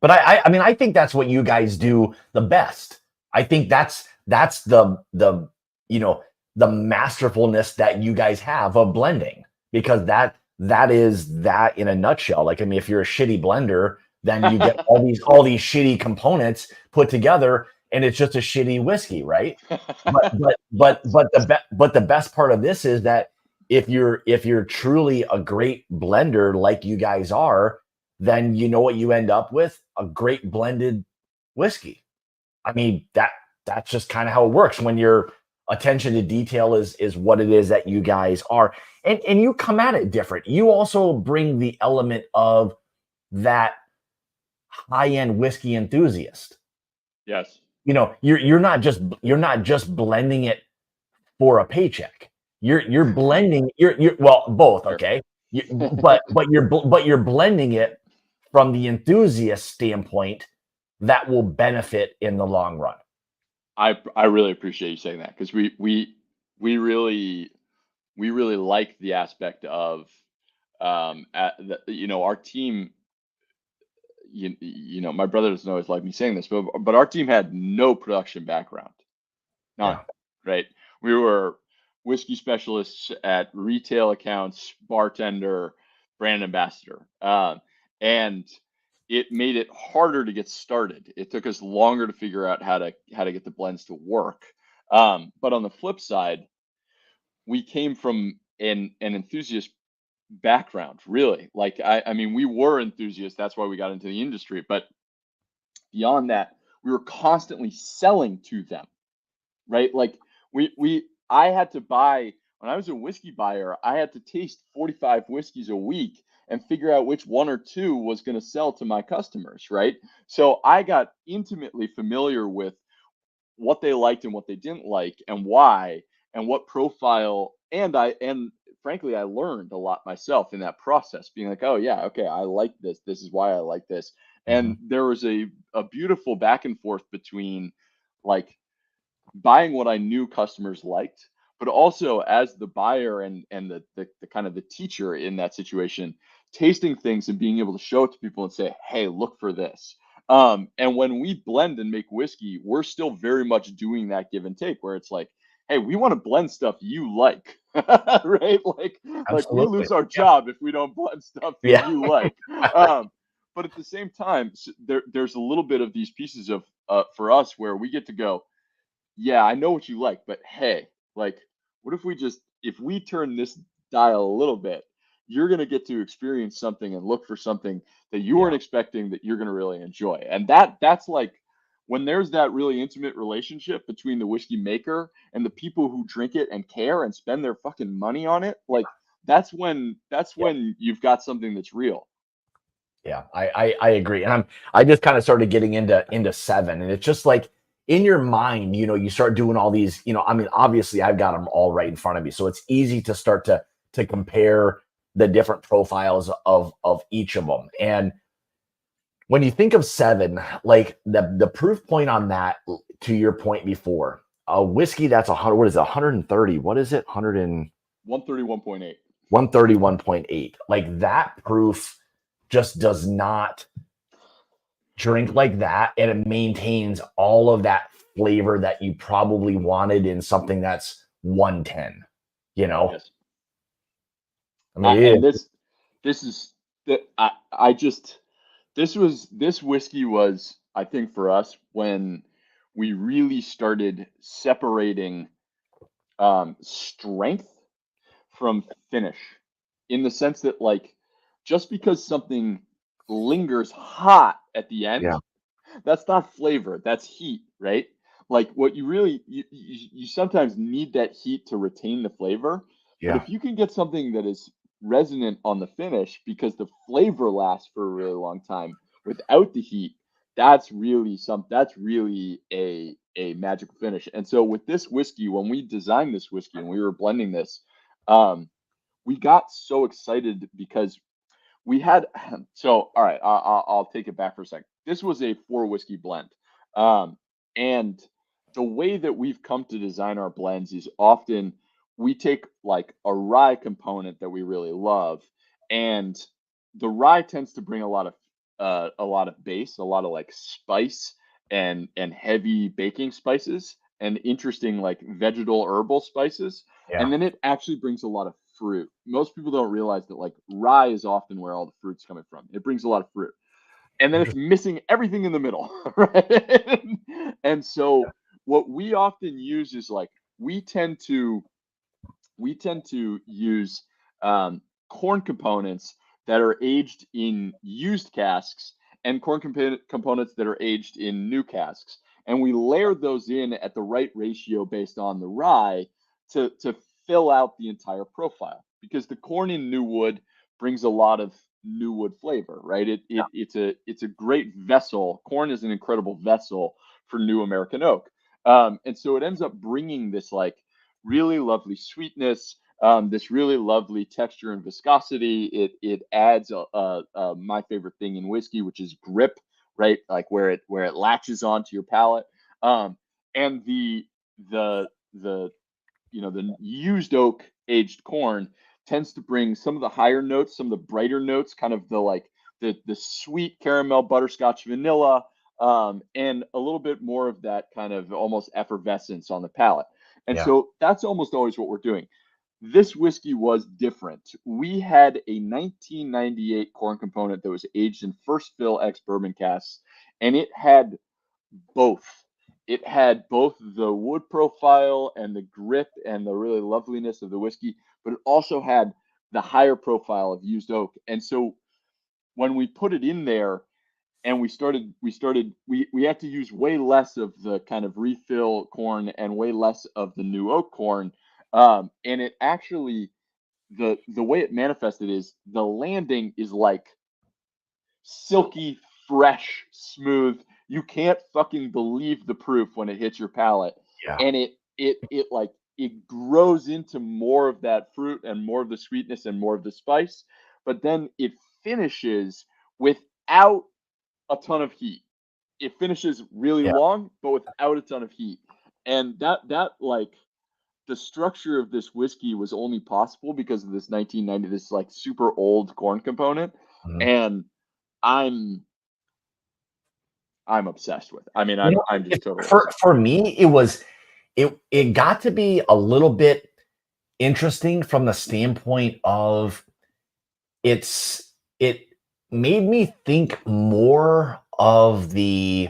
But I mean, I think that's what you guys do the best. I think that's the you know the masterfulness that you guys have of blending, because that is that in a nutshell. Like, I mean, if you're a shitty blender, then you get all these shitty components put together, and it's just a shitty whiskey, right? But the best part of this is that if you're truly a great blender like you guys are, then you know what you end up with: a great blended whiskey. I mean, that's just kind of how it works when your attention to detail is what it is that you guys are. And you come at it different. You also bring the element of that high-end whiskey enthusiast. Yes. You're not just blending it for a paycheck. You're blending you're well, both, Sure. okay? But you're blending it from the enthusiast standpoint that will benefit in the long run. I really appreciate you saying that, because we really like the aspect of our team. My brother doesn't always like me saying this, but our team had no production background. None, Yeah, right? We were whiskey specialists at retail accounts, bartender, brand ambassador, and it made it harder to get started. It took us longer to figure out how to get the blends to work. But on the flip side, we came from an enthusiast background, really. Like, I mean, we were enthusiasts. That's why we got into the industry. But beyond that, we were constantly selling to them, right? Like, I had to buy when I was a whiskey buyer, I had to taste 45 whiskeys a week and figure out which one or two was going to sell to my customers, right? So I got intimately familiar with what they liked and what they didn't like and why and what profile. And frankly, I learned a lot myself in that process, being like, oh yeah, okay, I like this. This is why I like this. Hmm. And there was a beautiful back and forth between like buying what I knew customers liked, but also as the buyer and the kind of the teacher in that situation, tasting things and being able to show it to people and say, hey, look for this. And when we blend and make whiskey, we're still very much doing that give and take where it's like, hey, we want to blend stuff you like, right? Like we Absolutely. lose our Yeah. job if we don't blend stuff that Yeah. you like. Um, but at the same time, there's a little bit of these pieces of for us where we get to go, yeah, I know what you like, but hey, like, what if we just if we turn this dial a little bit, you're gonna get to experience something and look for something that you Yeah. weren't expecting that you're gonna really enjoy. And that's like when there's that really intimate relationship between the whiskey maker and the people who drink it and care and spend their fucking money on it, like that's Yeah. when you've got something that's real. Yeah, I agree, and I just kind of started getting into seven, and it's just like in your mind, you start doing all these, I mean, obviously I've got them all right in front of me, so it's easy to start to compare the different profiles of each of them. And when you think of seven, like the proof point on that, to your point before, a whiskey that's 100, what is it, 130? What is it? 100 and 131.8. 131.8. Like that proof just does not drink like that, and it maintains all of that flavor that you probably wanted in something that's 110. You know, Yes. I mean, And this is that I just this whiskey was, I think, for us when we really started separating strength from finish, in the sense that like just because something lingers hot at the end, yeah, that's not flavor, that's heat, right? Like what you really you sometimes need that heat to retain the flavor, but yeah, if you can get something that is resonant on the finish because the flavor lasts for a really long time without the heat, that's really a magical finish. And so with this whiskey, when we designed this whiskey and we were blending this, um, we got so excited because we had so all right, I'll take it back for a second. This was a four whiskey blend, and the way that we've come to design our blends is often we take like a rye component that we really love, and the rye tends to bring a lot of base, a lot of like spice and heavy baking spices and interesting like vegetal herbal spices, yeah. and then it actually brings a lot of fruit. Most people don't realize that like rye is often where all the fruit's coming from. It brings a lot of fruit. And then it's missing everything in the middle, right? And so what we often use is like we tend to we tend to use corn components that are aged in used casks and components that are aged in new casks. And we layer those in at the right ratio based on the rye to fill out the entire profile. Because the corn in new wood brings a lot of new wood flavor, right? It's a great vessel. Corn is an incredible vessel for new American oak. And so it ends up bringing this like really lovely sweetness, this really lovely texture and viscosity. It adds my favorite thing in whiskey, which is grip, right? Like where it latches onto your palate. And the the used oak aged corn tends to bring some of the higher notes, some of the brighter notes, kind of the like the sweet caramel, butterscotch, vanilla, and a little bit more of that kind of almost effervescence on the palate. And Yeah. so that's almost always what we're doing. This whiskey was different. We had a 1998 corn component that was aged in first fill ex bourbon casks, and it had both. It had both the wood profile and the grip and the really loveliness of the whiskey, but it also had the higher profile of used oak. And so when we put it in there and we had to use way less of the kind of refill corn and way less of the new oak corn, And it actually, the way it manifested is the landing is like silky, fresh, smooth. You can't fucking believe the proof when it hits your palate, Yeah. and it like it grows into more of that fruit and more of the sweetness and more of the spice, but then it finishes without a ton of heat. It finishes really Yeah. long, but without a ton of heat, and that like the structure of this whiskey was only possible because of this 1990, this like super old corn component, Mhm. and I'm I'm obsessed with. I mean, You know, I'm just totally for obsessed. me, it got to be a little bit interesting from the standpoint of it made me think more of the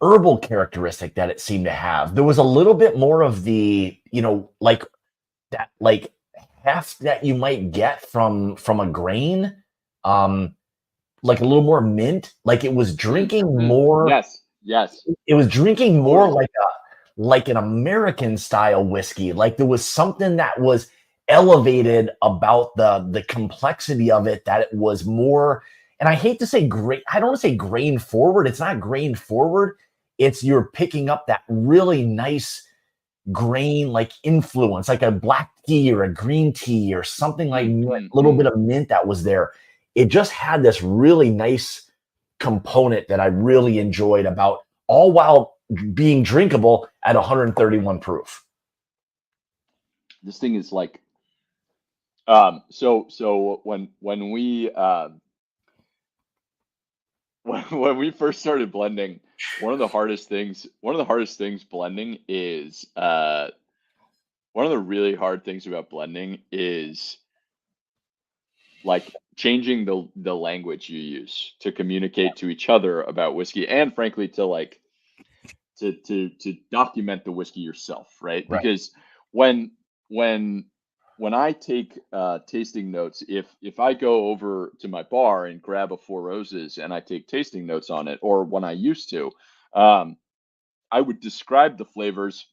herbal characteristic that it seemed to have. There was a little bit more of the, like that, like heft that you might get from a grain, um, like a little more mint. Like it was drinking more. Yes, yes, It was drinking more totally. like an American style whiskey. Like there was something that was elevated about the complexity of it, that it was more, and I hate to say grain, I don't want to say grain forward. It's not grain forward. It's you're picking up that really nice grain like influence, like a black tea or a green tea or something like Mm, a mm, little mm. bit of mint that was there. It just had this really nice component that I really enjoyed about, all while being drinkable at 131 proof. This thing is like, so when we when we first started blending, one of the hardest things blending is one of the really hard things about blending is like changing the language you use to communicate to each other about whiskey, and frankly to like to document the whiskey yourself, right? Right. Because when when when I take tasting notes, if I go over to my bar and grab a Four Roses and I take tasting notes on it, or when I used to, um, I would describe the flavors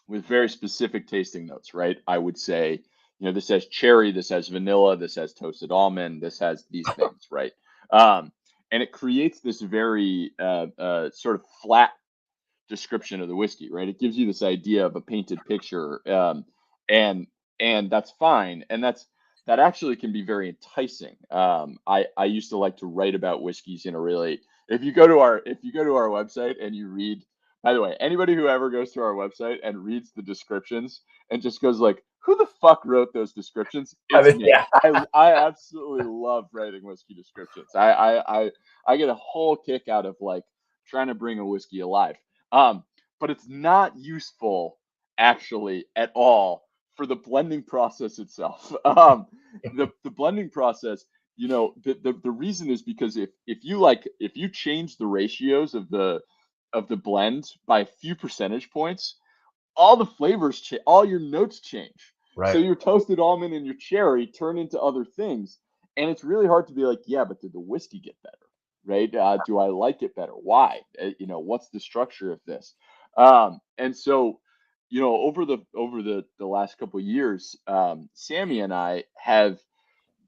with very specific tasting notes, right? I would say, this has cherry, this has vanilla, this has toasted almond, this has these things, right? Um, and it creates this very sort of flat description of the whiskey, right? It gives you this idea of a painted picture, and that's fine, and that actually can be very enticing. I used to like to write about whiskeys in a really, if you go to our website and you read. By the way, anybody who ever goes to our website and reads the descriptions and just goes like, "Who the fuck wrote those descriptions?" I It's mean, me. yeah. I absolutely love writing whiskey descriptions. I get a whole kick out of like trying to bring a whiskey alive. But it's not useful actually at all for the blending process itself. The blending process, the reason is because if you change the ratios of the blend by a few percentage points, all the flavors change, all your notes change. So Right. your toasted almond and your cherry turn into other things, and it's really hard to be like, yeah, but did the whiskey get better? Right? Do I like it better? Why? What's the structure of this? And so, over the last couple of years, Sammy and I have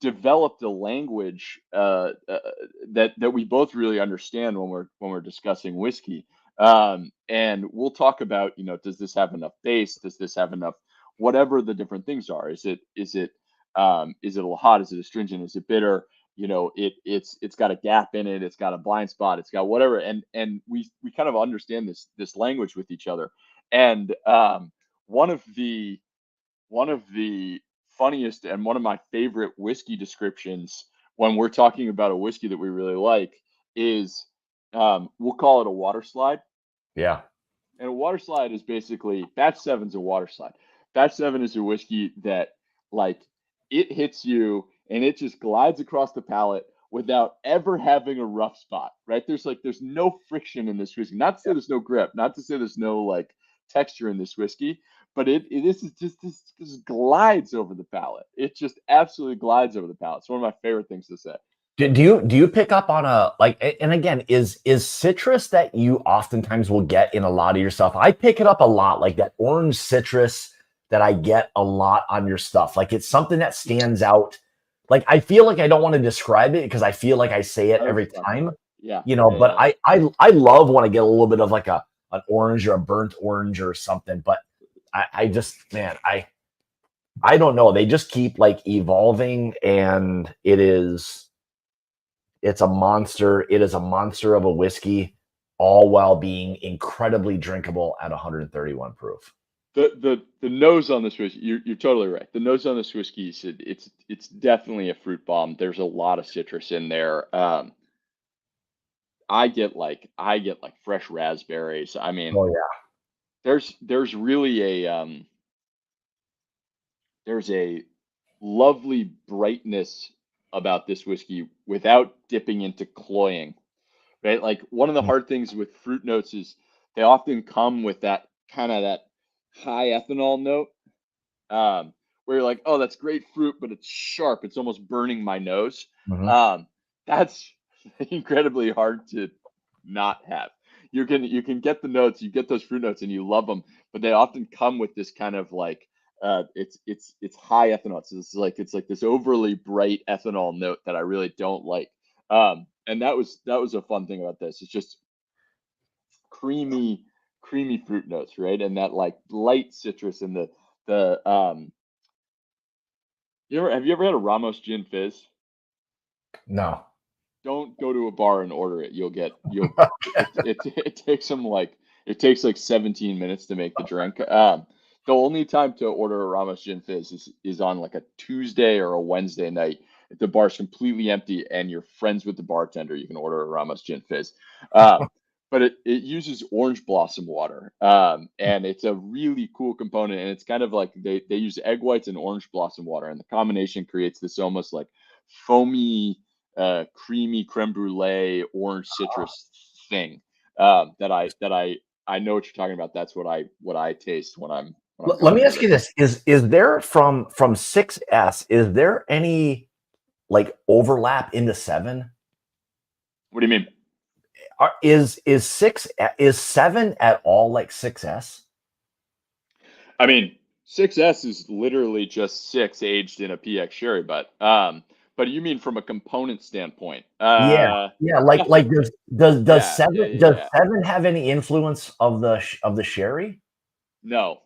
developed a language that we both really understand when we're discussing whiskey. And we'll talk about, does this have enough base? Does this have enough? Whatever the different things are, is it a little hot? Is it astringent? Is it bitter? It's got a gap in it. It's got a blind spot. It's got whatever. And we kind of understand this language with each other. And one of the one of the funniest and one of my favorite whiskey descriptions when we're talking about a whiskey that we really like is, we'll call it a water slide. Yeah. And a water slide is basically batch seven's a water slide. Batch seven is a whiskey that like it hits you and it just glides across the palate without ever having a rough spot, right? There's no friction in this whiskey. Not to say there's no grip, not to say there's no like texture in this whiskey, but this is just this glides over the palate. It just absolutely glides over the palate. It's one of my favorite things to say. Do you pick up on a like? And again, is citrus that you oftentimes will get in a lot of your stuff? I pick it up a lot, like that orange citrus that I get a lot on your stuff. Like it's something that stands out. Like I feel like I don't want to describe it because I feel like I say it I know what every you're talking time, about. Yeah, But I love when I get a little bit of like an orange or a burnt orange or something. But I just, man, I don't know. They just keep like evolving, and it's a monster. It is a monster of a whiskey, all while being incredibly drinkable at 131 proof. The nose on this whiskey, you're totally right. The nose on this whiskey is it's definitely a fruit bomb. There's a lot of citrus in there. I get like fresh raspberries. I mean, Oh yeah. there's really there's a lovely brightness about this whiskey without dipping into cloying, right? Like one of the hard things with fruit notes is they often come with that kind of that high ethanol note, where you're like, oh, that's great fruit, but it's sharp. It's almost burning my nose. Mhm. That's incredibly hard to not have. You can get the notes, you get those fruit notes, and you love them, but they often come with this kind of like it's high ethanol. So it's like this overly bright ethanol note that I really don't like. And that was a fun thing about this. It's just creamy, creamy fruit notes, right? And that like light citrus in the. Have you ever had a Ramos Gin Fizz? No. Don't go to a bar and order it. It takes them like it takes like 17 minutes to make the drink. The only time to order a Ramos Gin Fizz is on like a Tuesday or a Wednesday night. If the bar's completely empty and you're friends with the bartender, you can order a Ramos Gin Fizz. But it uses orange blossom water, and it's a really cool component. And it's kind of like they use egg whites and orange blossom water, and the combination creates this almost like foamy, creamy creme brulee orange citrus thing, that I know what you're talking about. That's what I taste when I'm Let going me through ask you this. this: Is there from 6S? Is there any like overlap into 7? What do you mean? Is 7 at all like 6S? I mean, 6S is literally just six aged in a PX sherry, but you mean from a component standpoint? Yeah, yeah. Like does Yeah, yeah, 7 yeah, does yeah. 7 have any influence of the sherry? No,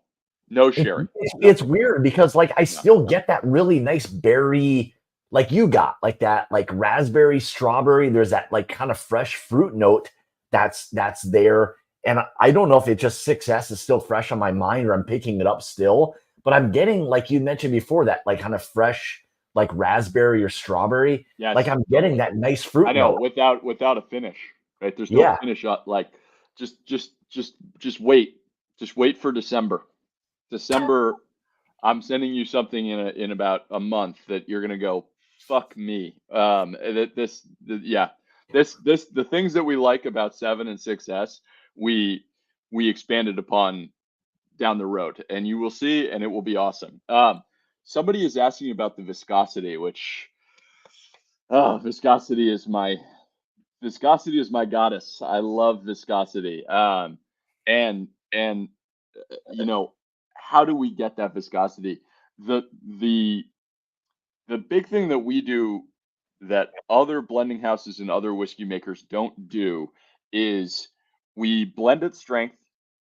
no It's sherry, it's nothing. weird because like I No. still get that really nice berry, like you got like that like raspberry strawberry. There's that like kind of fresh fruit note that's there. And I don't know if it just 6S is still fresh on my mind or I'm picking it up still, but I'm getting like you mentioned before that like kind of fresh like raspberry or strawberry. Like Yes, I'm getting totally. that nice I fruit know, note. without a finish, right? There's no Yeah. finish on like just wait. Just wait for December. December, I'm sending you something in about a month that you're gonna go, fuck me. That yeah. The things that we like about 7 and 6S, we we expanded upon down the road, and you will see, and it will be awesome. Somebody is asking about the viscosity, which oh, viscosity is my goddess. I love viscosity. And how do we get that viscosity? The the the big thing that we do that other blending houses and other whiskey makers don't do is we blend at strength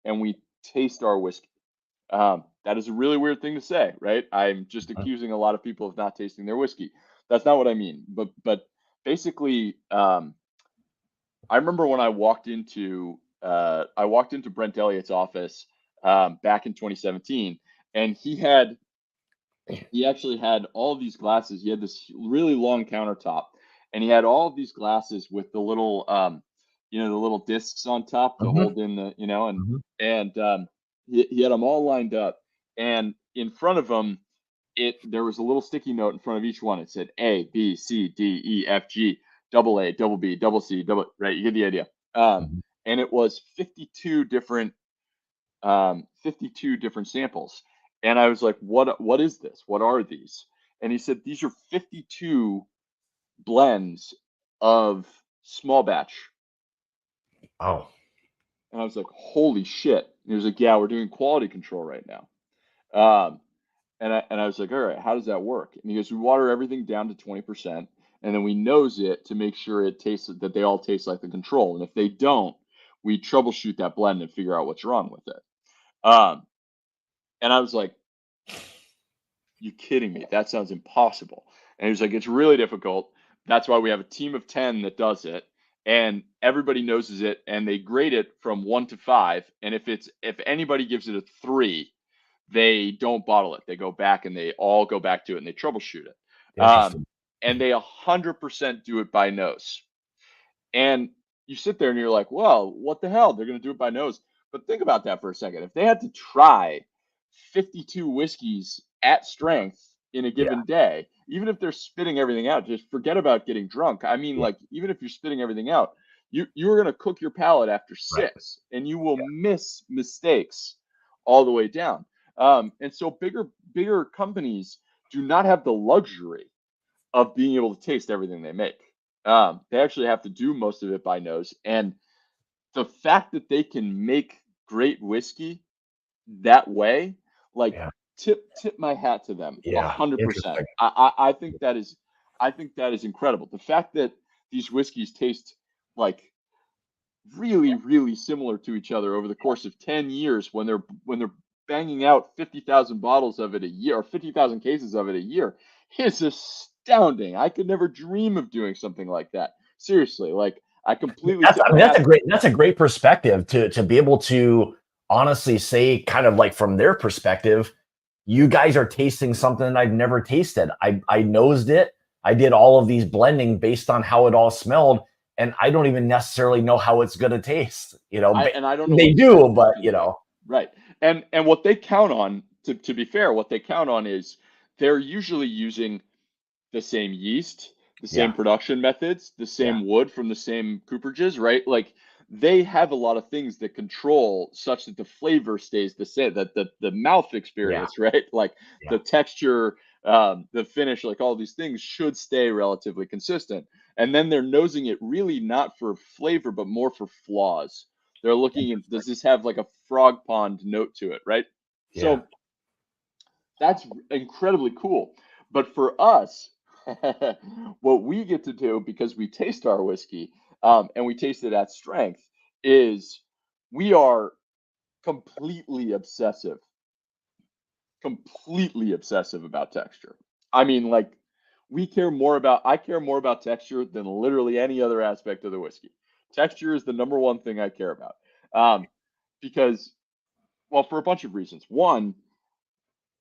and we taste our whiskey. That is a really weird thing to say, right? I'm just accusing a lot of people of not tasting their whiskey. That's not what I mean. But basically, I remember when I walked into Brent Elliott's office back in 2017, and he actually had all of these glasses. He had this really long countertop, and he had all of these glasses with the little discs on top to Mhm, hold in mhm. and he had them all lined up, and in front of him, there was a little sticky note in front of each one. It said A, B, C, D, E, F, G, double A, double B, double C, double. Right, you get the idea. Mhm. And it was 52 different samples. And I was like, what is this? What are these? And he said, these are 52 blends of small batch. Oh. And I was like, holy shit. And he was like, yeah, we're doing quality control right now. And I was like, all right, how does that work? And he goes, we water everything down to 20%, and then we nose it to make sure it tastes that they all taste like the control. And if they don't, we troubleshoot that blend and figure out what's wrong with it. And I was like, you kidding me? That sounds impossible. And he was like, it's really difficult. That's why we have a team of 10 that does it. And everybody noses it, and they grade it from 1 to 5. And if anybody gives it a 3, they don't bottle it. They go back and they all go back to it and they troubleshoot it. And they 100% do it by nose. And you sit there and you're like, well, what the hell? They're going to do it by nose. But think about that for a second. If they had to try 52 whiskeys at strength in a given day, even if they're spitting everything out, just forget about getting drunk. I mean, like, even if you're spitting everything out, you're going to cook your palate after 6, and you will miss mistakes all the way down. And so bigger companies do not have the luxury of being able to taste everything they make. They actually have to do most of it by nose. And the fact that they can make great whiskey that way, like, tip my hat to them. 100%. I think that is incredible. The fact that these whiskeys taste like really, really similar to each other over the course of 10 years when they're banging out 50,000 bottles of it a year, or 50,000 cases of it a year, is astounding. I could never dream of doing something like that. Seriously, like, I completely. That's a great perspective to be able to honestly say, kind of like from their perspective, you guys are tasting something that I've never tasted. I nosed it. I did all of these blending based on how it all smelled, and I don't even necessarily know how it's going to taste. And I don't know. They do, but right. And what they count on, to be fair, what they count on is they're usually using the same yeast, the same production methods, the same wood from the same cooperages, right? Like, they have a lot of things that control such that the flavor stays the same, that the mouth experience, right? Like, the texture, the finish, like, all these things should stay relatively consistent. And then they're nosing it really not for flavor, but more for flaws. They're looking at, does this have like a frog pond note to it, right? So that's incredibly cool. But for us, what we get to do, because we taste our whiskey, and we taste it at strength, is we are completely obsessive about texture. I mean, like, I care more about texture than literally any other aspect of the whiskey. Texture is the number one thing I care about. Because, well, for a bunch of reasons. One,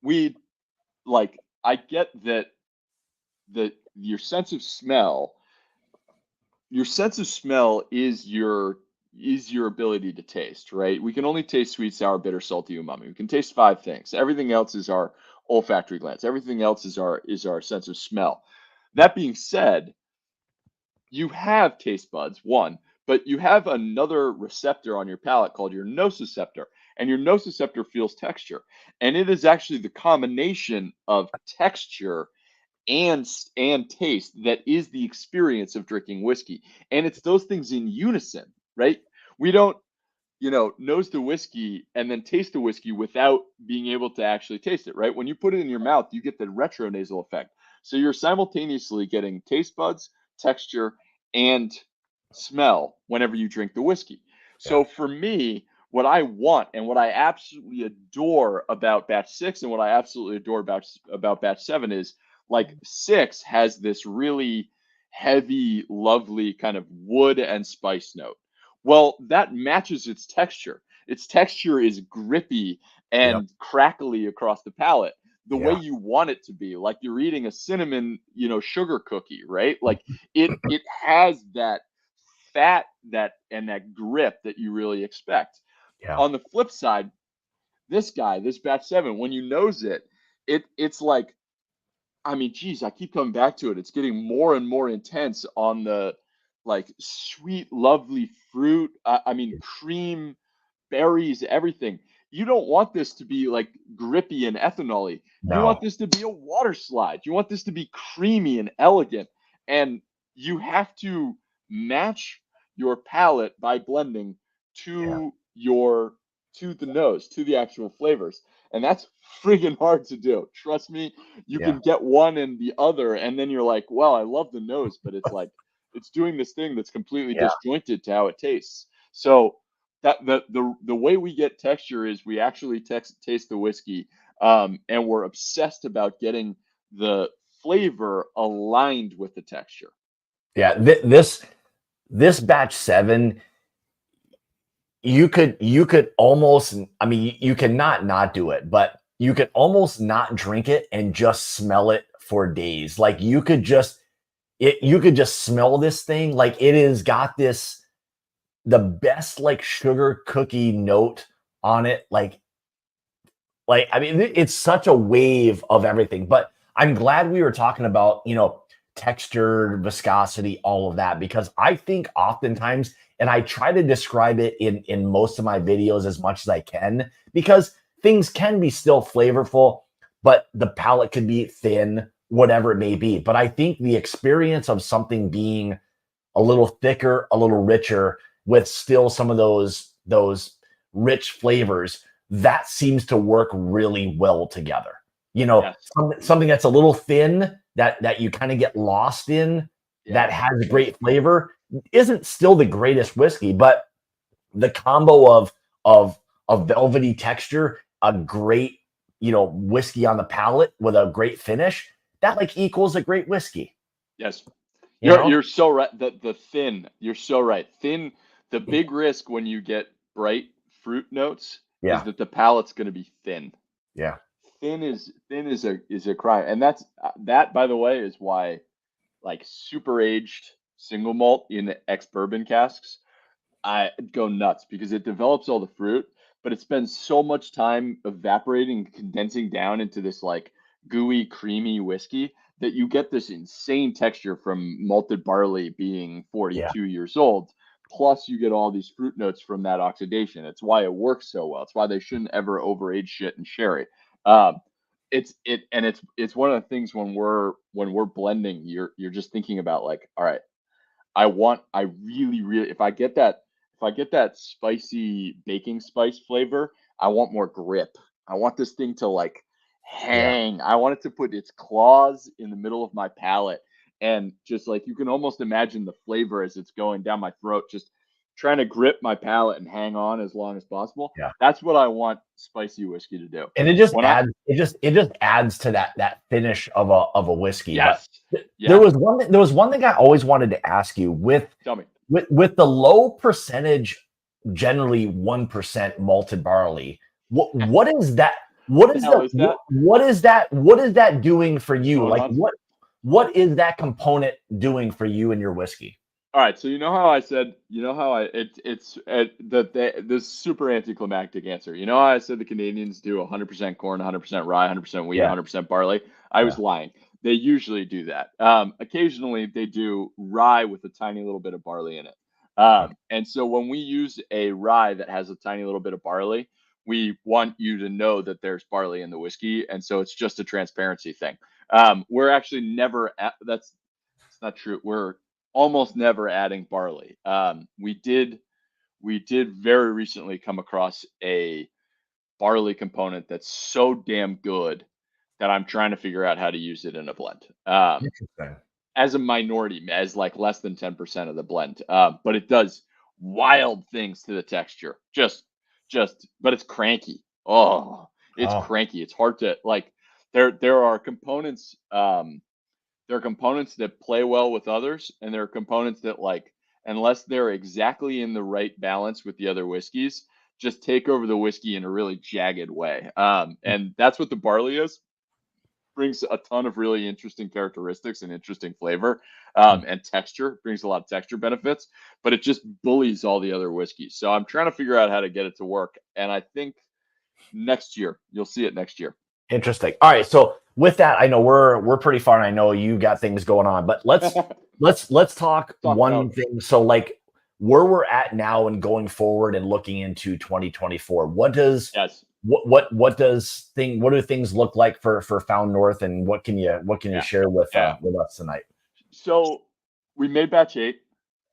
I get that your sense of smell is your ability to taste, right? We can only taste sweet, sour, bitter, salty, umami. We can taste 5 things. Everything else is our olfactory glands. Everything else is our sense of smell. That being said, you have taste buds, one, but you have another receptor on your palate called your nociceptor, and your nociceptor feels texture. And it is actually the combination of texture and taste that is the experience of drinking whiskey. And it's those things in unison, right? We don't, nose the whiskey and then taste the whiskey without being able to actually taste it, right? When you put it in your mouth, you get the retronasal effect. So you're simultaneously getting taste buds, texture, and smell whenever you drink the whiskey. So for me, what I want and what I absolutely adore about batch 6 and what I absolutely adore about batch 7 is, like, 6 has this really heavy, lovely kind of wood and spice note. Well, that matches its texture. Its texture is grippy and crackly across the palate, the way you want it to be, like you're eating a cinnamon, sugar cookie, right? Like, it has that fat, that grip that you really expect. On the flip side, this batch 7, when you nose it, it's like, I mean, geez, I keep coming back to it. It's getting more and more intense on the, like, sweet, lovely fruit. I mean, cream, berries, everything. You don't want this to be like grippy and ethanol-y. You want this to be a water slide. You want this to be creamy and elegant. And you have to match your palate by blending to the nose, to the actual flavors. And that's freaking hard to do. Trust me, you Yeah. can get one and the other, and then you're like, well, I love the nose, but it's like it's doing this thing that's completely Yeah. disjointed to how it tastes. So that the way we get texture is we actually taste the whiskey, and we're obsessed about getting the flavor aligned with the texture. Yeah. This batch 7, you could almost, I mean, you cannot not do it, but you could almost not drink it and just smell it for days. Like you could just smell this thing. Like it has got the best like sugar cookie note on it. Like I mean, it's such a wave of everything. But I'm glad we were talking about, texture, viscosity, all of that, because I think oftentimes, and I try to describe it in most of my videos as much as I can, because things can be still flavorful, but the palate could be thin, whatever it may be. But I think the experience of something being a little thicker, a little richer, with still some of those rich flavors, that seems to work really well together. Yes. Something that's a little thin, that you kind of get lost in, that has great flavor, isn't still the greatest whiskey, but the combo of velvety texture, a great whiskey on the palate with a great finish, that like equals a great whiskey. Yes. You know? You're so right. The thin, you're so right. Thin, the big risk when you get bright fruit notes Yeah. is that the palate's going to be thin. Yeah. Thin is a crime, and that, by the way, is why like super aged single malt in ex bourbon casks, I go nuts because it develops all the fruit, but it spends so much time evaporating and condensing down into this like gooey, creamy whiskey that you get this insane texture from malted barley being Yeah. 42 years old. Plus, you get all these fruit notes from that oxidation. It's why it works so well. It's why they shouldn't ever overage shit in sherry. Um, it's one of the things when we're blending, you're just thinking about like, all right, I really, really, if I get that spicy baking spice flavor, I want more grip. I want this thing to like Yeah. hang. I want it to put its claws in the middle of my palate, and just like you can almost imagine the flavor as it's going down my throat, just trying to grip my palate and hang on as long as possible. Yeah. That's what I want spicy whiskey to do. And it just When adds to that finish of a whiskey. Yes. But Yeah. there was one thing I always wanted to ask you Tell me. with the low percentage, generally 1% malted barley. What is that? What is hell is that? What is that? What is that doing for you? Going Like on? what is that component doing for you and your whiskey? All right, so you know how I said, the super anticlimactic answer. You know how I said the Canadians do 100% corn, 100% rye, 100% wheat, Yeah. 100% barley? I was lying. They usually do that. Occasionally they do rye with a tiny little bit of barley in it. And so when we use a rye that has a tiny little bit of barley, we want you to know that there's barley in the whiskey, and so it's just a transparency thing. We're actually never that's not true. We're almost never adding barley. We did very recently come across a barley component that's so damn good that I'm trying to figure out how to use it in a blend. Interesting. As a minority, as like less than 10% of the blend, but it does wild things to the texture. But it's cranky. Oh, it's Oh, cranky. It's hard to like. There are components. There are components that play well with others, and there are components that like, unless they're exactly in the right balance with the other whiskeys, just take over the whiskey in a really jagged way. And that's what the barley is. Brings a ton of really interesting characteristics and interesting flavor, and texture. Brings a lot of texture benefits, but it just bullies all the other whiskeys. So I'm trying to figure out how to get it to work, and I think next year you'll see it next year. interesting. All right, so with that, I know we're pretty far, and I know you got things going on, but let's talk one thing. So like where we're at now and going forward and looking into 2024, what do things look like for Found North, and what can you share with us tonight? So we made batch 8.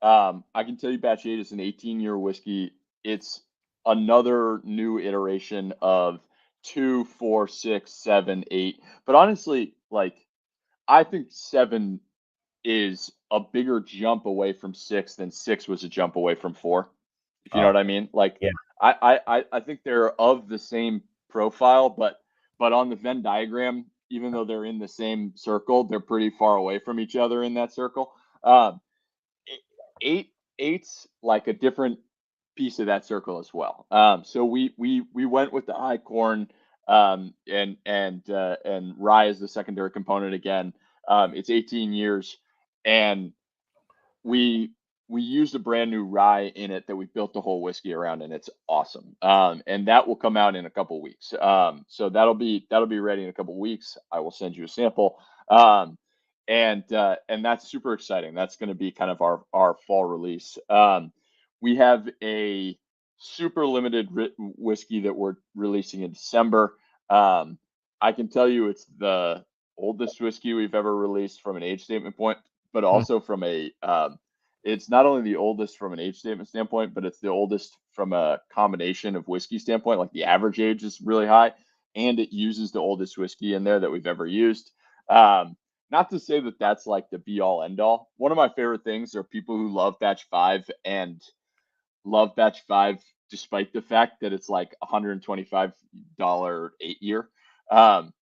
I can tell you batch 8 is an 18-year whiskey. It's another new iteration of 2, 4, 6, 7, 8. But honestly, like I think 7 is a bigger jump away from 6 than 6 was a jump away from 4. If you know Oh, what I mean? Like yeah. I think they're of the same profile, but on the Venn diagram, even though they're in the same circle, they're pretty far away from each other in that circle. Um, eight's like a different piece of that circle as well. So we went with the high corn, and rye is the secondary component again. It's 18 years, and we we used a brand new rye in it that we built the whole whiskey around, and it's awesome. And that will come out in a couple weeks. So that'll be ready in a couple weeks. I will send you a sample. And that's super exciting. That's going to be kind of our fall release. We have a super limited whiskey that we're releasing in December. I can tell you it's the oldest whiskey we've ever released from an age statement point, but Hmm. also from a it's not only the oldest from an age statement standpoint, but it's the oldest from a combination of whiskey standpoint. Like the average age is really high, and it uses the oldest whiskey in there that we've ever used. Um, Not to say that that's like the be all end all. One of my favorite things are people who love batch 5 and love batch 5 despite the fact that it's like $125 8 year. Um,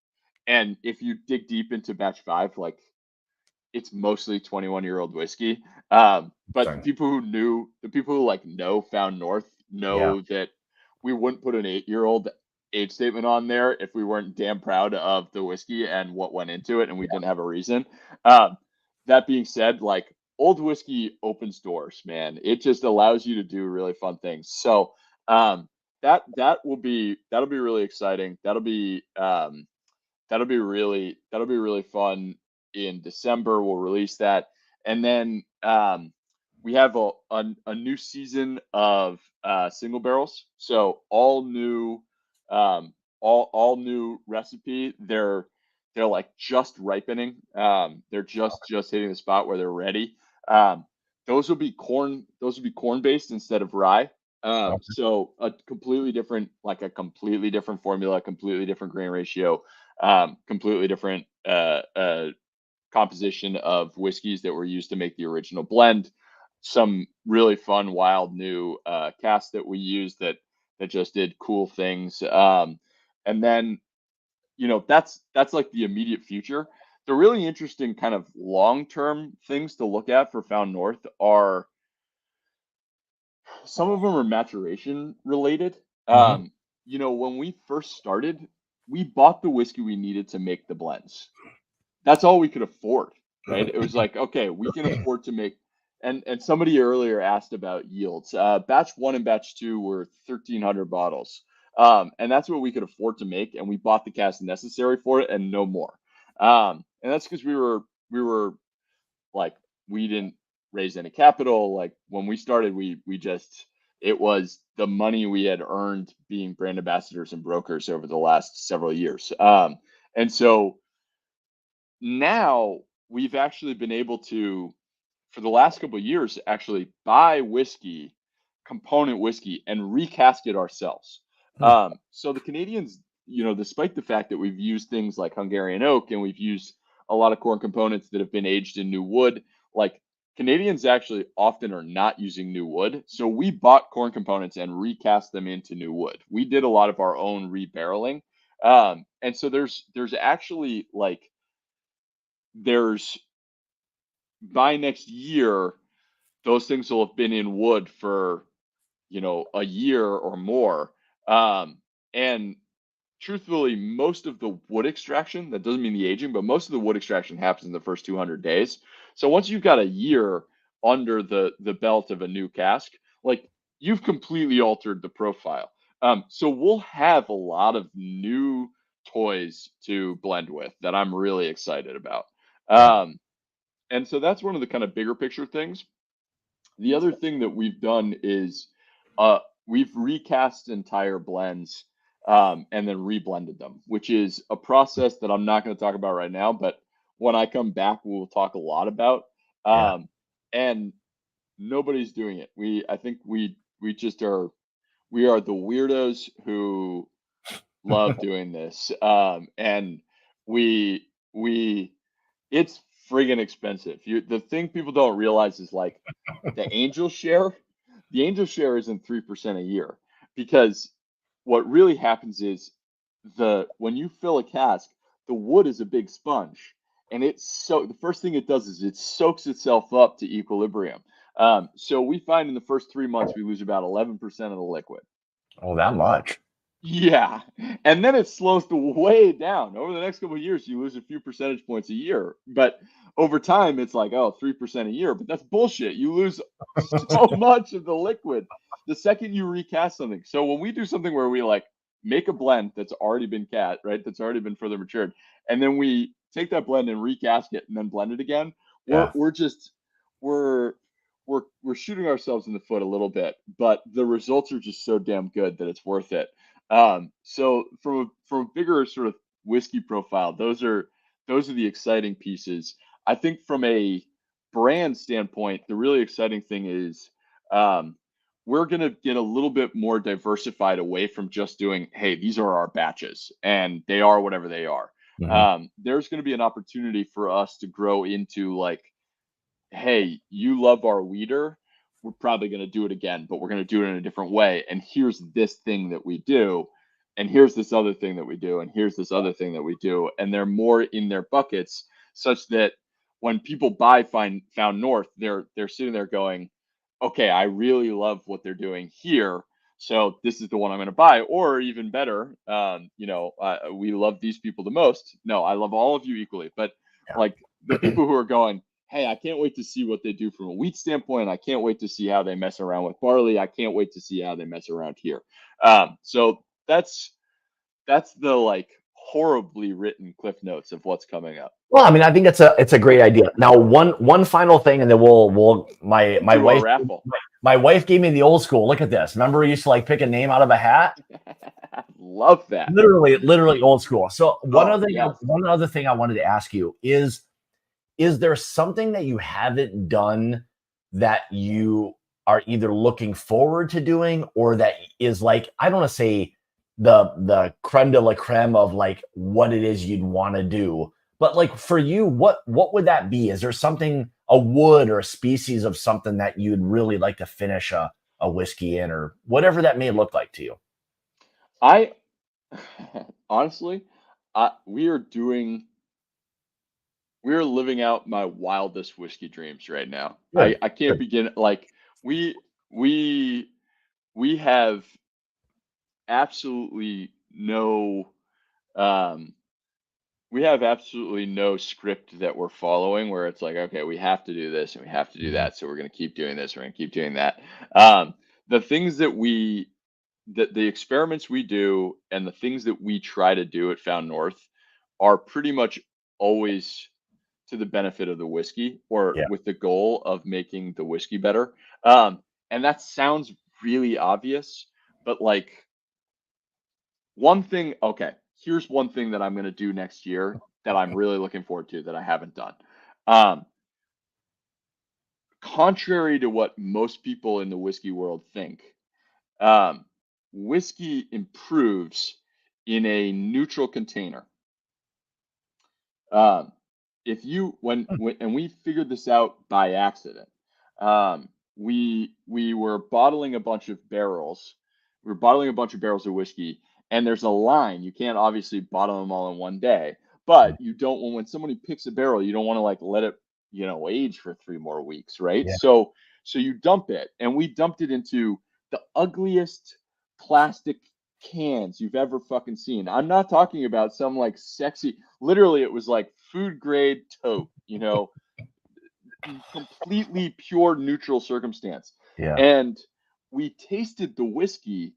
and if you dig deep into batch 5, like it's mostly 21-year-old whiskey. But Sorry. the people who like know Found North Yeah. know that we wouldn't put an 8-year-old age statement on there if we weren't damn proud of the whiskey and what went into it, and we didn't have a reason. Um, that being said, like old whiskey opens doors, man. It just allows you to do really fun things. So that'll be really exciting. That'll be really fun in December. We'll release that, and then we have a new season of single barrels. So all new, all new recipe. They're like just ripening. They're just hitting the spot where they're ready. Um, those will be corn. Those will be corn based instead of rye. Okay. So a completely different formula, completely different grain ratio, completely different composition of whiskeys that were used to make the original blend. Some really fun, wild new casks that we used that just did cool things. And then that's like the immediate future. The really interesting kind of long term things to look at for Found North are some of them are maturation related. Hmm. When we first started, we bought the whiskey we needed to make the blends. That's all we could afford, right? It was like, okay, we can afford to make. And somebody earlier asked about yields. Batch 1 and batch 2 were 1,300 bottles, and that's what we could afford to make. And we bought the cask necessary for it and no more. And that's because we were like we didn't raise any capital. Like when we started, we just it was the money we had earned being brand ambassadors and brokers over the last several years. And so now we've actually been able to, for the last couple of years, actually buy whiskey, component whiskey, and recast it ourselves. So the Canadians, despite the fact that we've used things like Hungarian oak and we've used a lot of corn components that have been aged in new wood, like Canadians actually often are not using new wood. So we bought corn components and recast them into new wood. We did a lot of our own rebarreling. And so there's actually like there's by next year, those things will have been in wood for, a year or more. And truthfully, most of the wood extraction, that doesn't mean the aging, but most of the wood extraction happens in the first 200 days. So once you've got a year under the belt of a new cask, like you've completely altered the profile. So we'll have a lot of new toys to blend with that I'm really excited about. Yeah. Um, and so that's one of the kind of bigger picture things. The other thing that we've done is uh, we've recast entire blends and then reblended them, which is a process that I'm not going to talk about right now, but when I come back, we'll talk a lot about. Yeah. And nobody's doing it. I think we just are we are the weirdos who love doing this. And we it's friggin' expensive. The thing people don't realize is like the angel share. The angel share isn't 3% a year because what really happens is the when you fill a cask, the wood is a big sponge, and the first thing it does is it soaks itself up to equilibrium. So we find in the first 3 months we lose about 11% of the liquid. Oh, that much. Yeah, and then it slows the way down. Over the next couple of years, you lose a few percentage points a year, but over time, it's like, oh, 3% a year, but that's bullshit. You lose so much of the liquid the second you recast something. So when we do something where we like make a blend that's already been right, that's already been further matured, and then we take that blend and recast it and then blend it again, Yeah. we're just we're we're shooting ourselves in the foot a little bit, but the results are just so damn good that it's worth it. So from a bigger sort of whiskey profile, those are the exciting pieces. I think from a brand standpoint, the really exciting thing is um, we're going to get a little bit more diversified away from just doing, hey, these are our batches and they are whatever they are. Hmm. There's going to be an opportunity for us to grow into like, hey, you love our weeder. We're probably going to do it again, but we're going to do it in a different way. And here's this thing that we do. And here's this other thing that we do. And here's this other thing that we do. And they're more in their buckets such that when people buy Found North, they're sitting there going, okay, I really love what they're doing here. So this is the one I'm going to buy. Or even better, we love these people the most. No, I love all of you equally. But like the people who are going, hey, I can't wait to see what they do from a wheat standpoint. I can't wait to see how they mess around with barley. I can't wait to see how they mess around here. So that's the like horribly written cliff notes of what's coming up. Well, I mean, I think it's a great idea. Now, one final thing, and then we'll my Do our wife raffle. my wife gave me the old school. Look at this. Remember, we used to like pick a name out of a hat. Love that. Literally old school. So Yes. one other thing I wanted to ask you is there something that you haven't done that you are either looking forward to doing or that is like, I don't want to say the creme de la creme of like what it is you'd want to do, but like for you, what would that be? Is there something, a wood or a species of something that you'd really like to finish a whiskey in, or whatever that may look like to you? I honestly, we are living out my wildest whiskey dreams right now. I Good. I can't Good. begin like we we we have absolutely no um we have absolutely no script that we're following where it's like, okay, we have to do this and we have to do Mhm. that, so we're going to keep doing this, we're going to keep doing that. The things that the experiments we do and the things that we try to do at Found North are pretty much always to the benefit of the whiskey or Yeah. with the goal of making the whiskey better. And that sounds really obvious, but like one thing, okay, here's one thing that I'm going to do next year that I'm really looking forward to that I haven't done. Um, Contrary to what most people in the whiskey world think, um, whiskey improves in a neutral container. Um, if you when and we figured this out by accident. We were bottling a bunch of barrels. We were bottling a bunch of barrels of whiskey, and there's a line. You can't obviously bottle them all in one day, Mhm. but you don't when somebody picks a barrel, you don't want to like let it, age for 3 more weeks, right? Yeah. So you dump it, and we dumped it into the ugliest plastic cans you've ever fucking seen. I'm not talking about some like sexy, literally it was like food grade tote, completely pure neutral circumstance. Yeah. And we tasted the whiskey,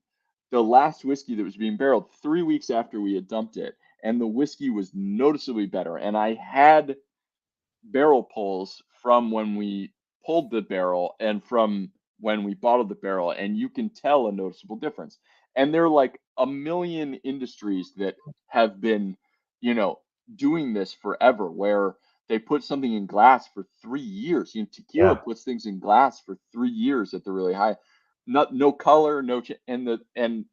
the last whiskey that was being barreled 3 weeks after we had dumped it, and the whiskey was noticeably better. And I had barrel pulls from when we pulled the barrel and from when we bottled the barrel, and you can tell a noticeable difference. And there are like a million industries that have been, you know, doing this forever, where they put something in glass for 3 years. You know, tequila puts things in glass for 3 years at the really high. No color, and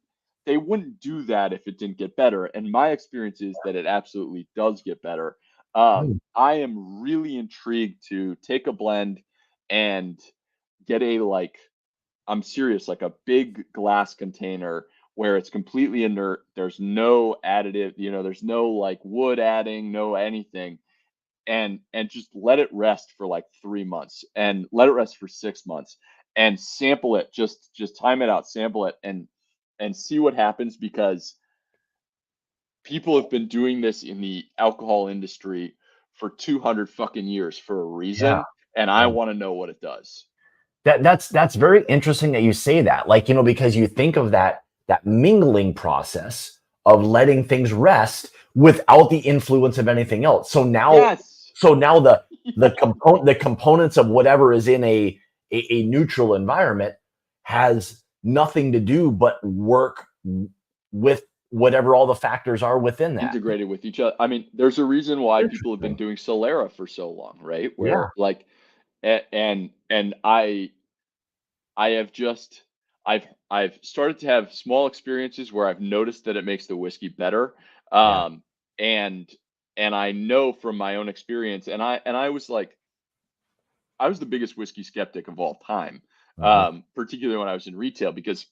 they wouldn't do that if it didn't get better. And my experience is that it absolutely does get better. I am really intrigued to take a blend and get I'm serious, like a big glass container where it's completely inert. There's no additive, there's no like wood adding, no anything, and just let it rest for like 3 months and let it rest for 6 months and sample it. Just time it out, sample it, and see what happens, because people have been doing this in the alcohol industry for 200 fucking years for a reason, and I want to know what it does. That's very interesting that you say that. Like, because you think of that mingling process of letting things rest without the influence of anything else. So now, the components of whatever is in a neutral environment has nothing to do but work with whatever all the factors are within that. Integrated with each other. I mean, there's a reason why people have been doing Solera for so long, right? Where like, and I have just I've started to have small experiences where I've noticed that it makes the whiskey better. And I know from my own experience, and I was like, I was the biggest whiskey skeptic of all time, particularly when I was in retail, because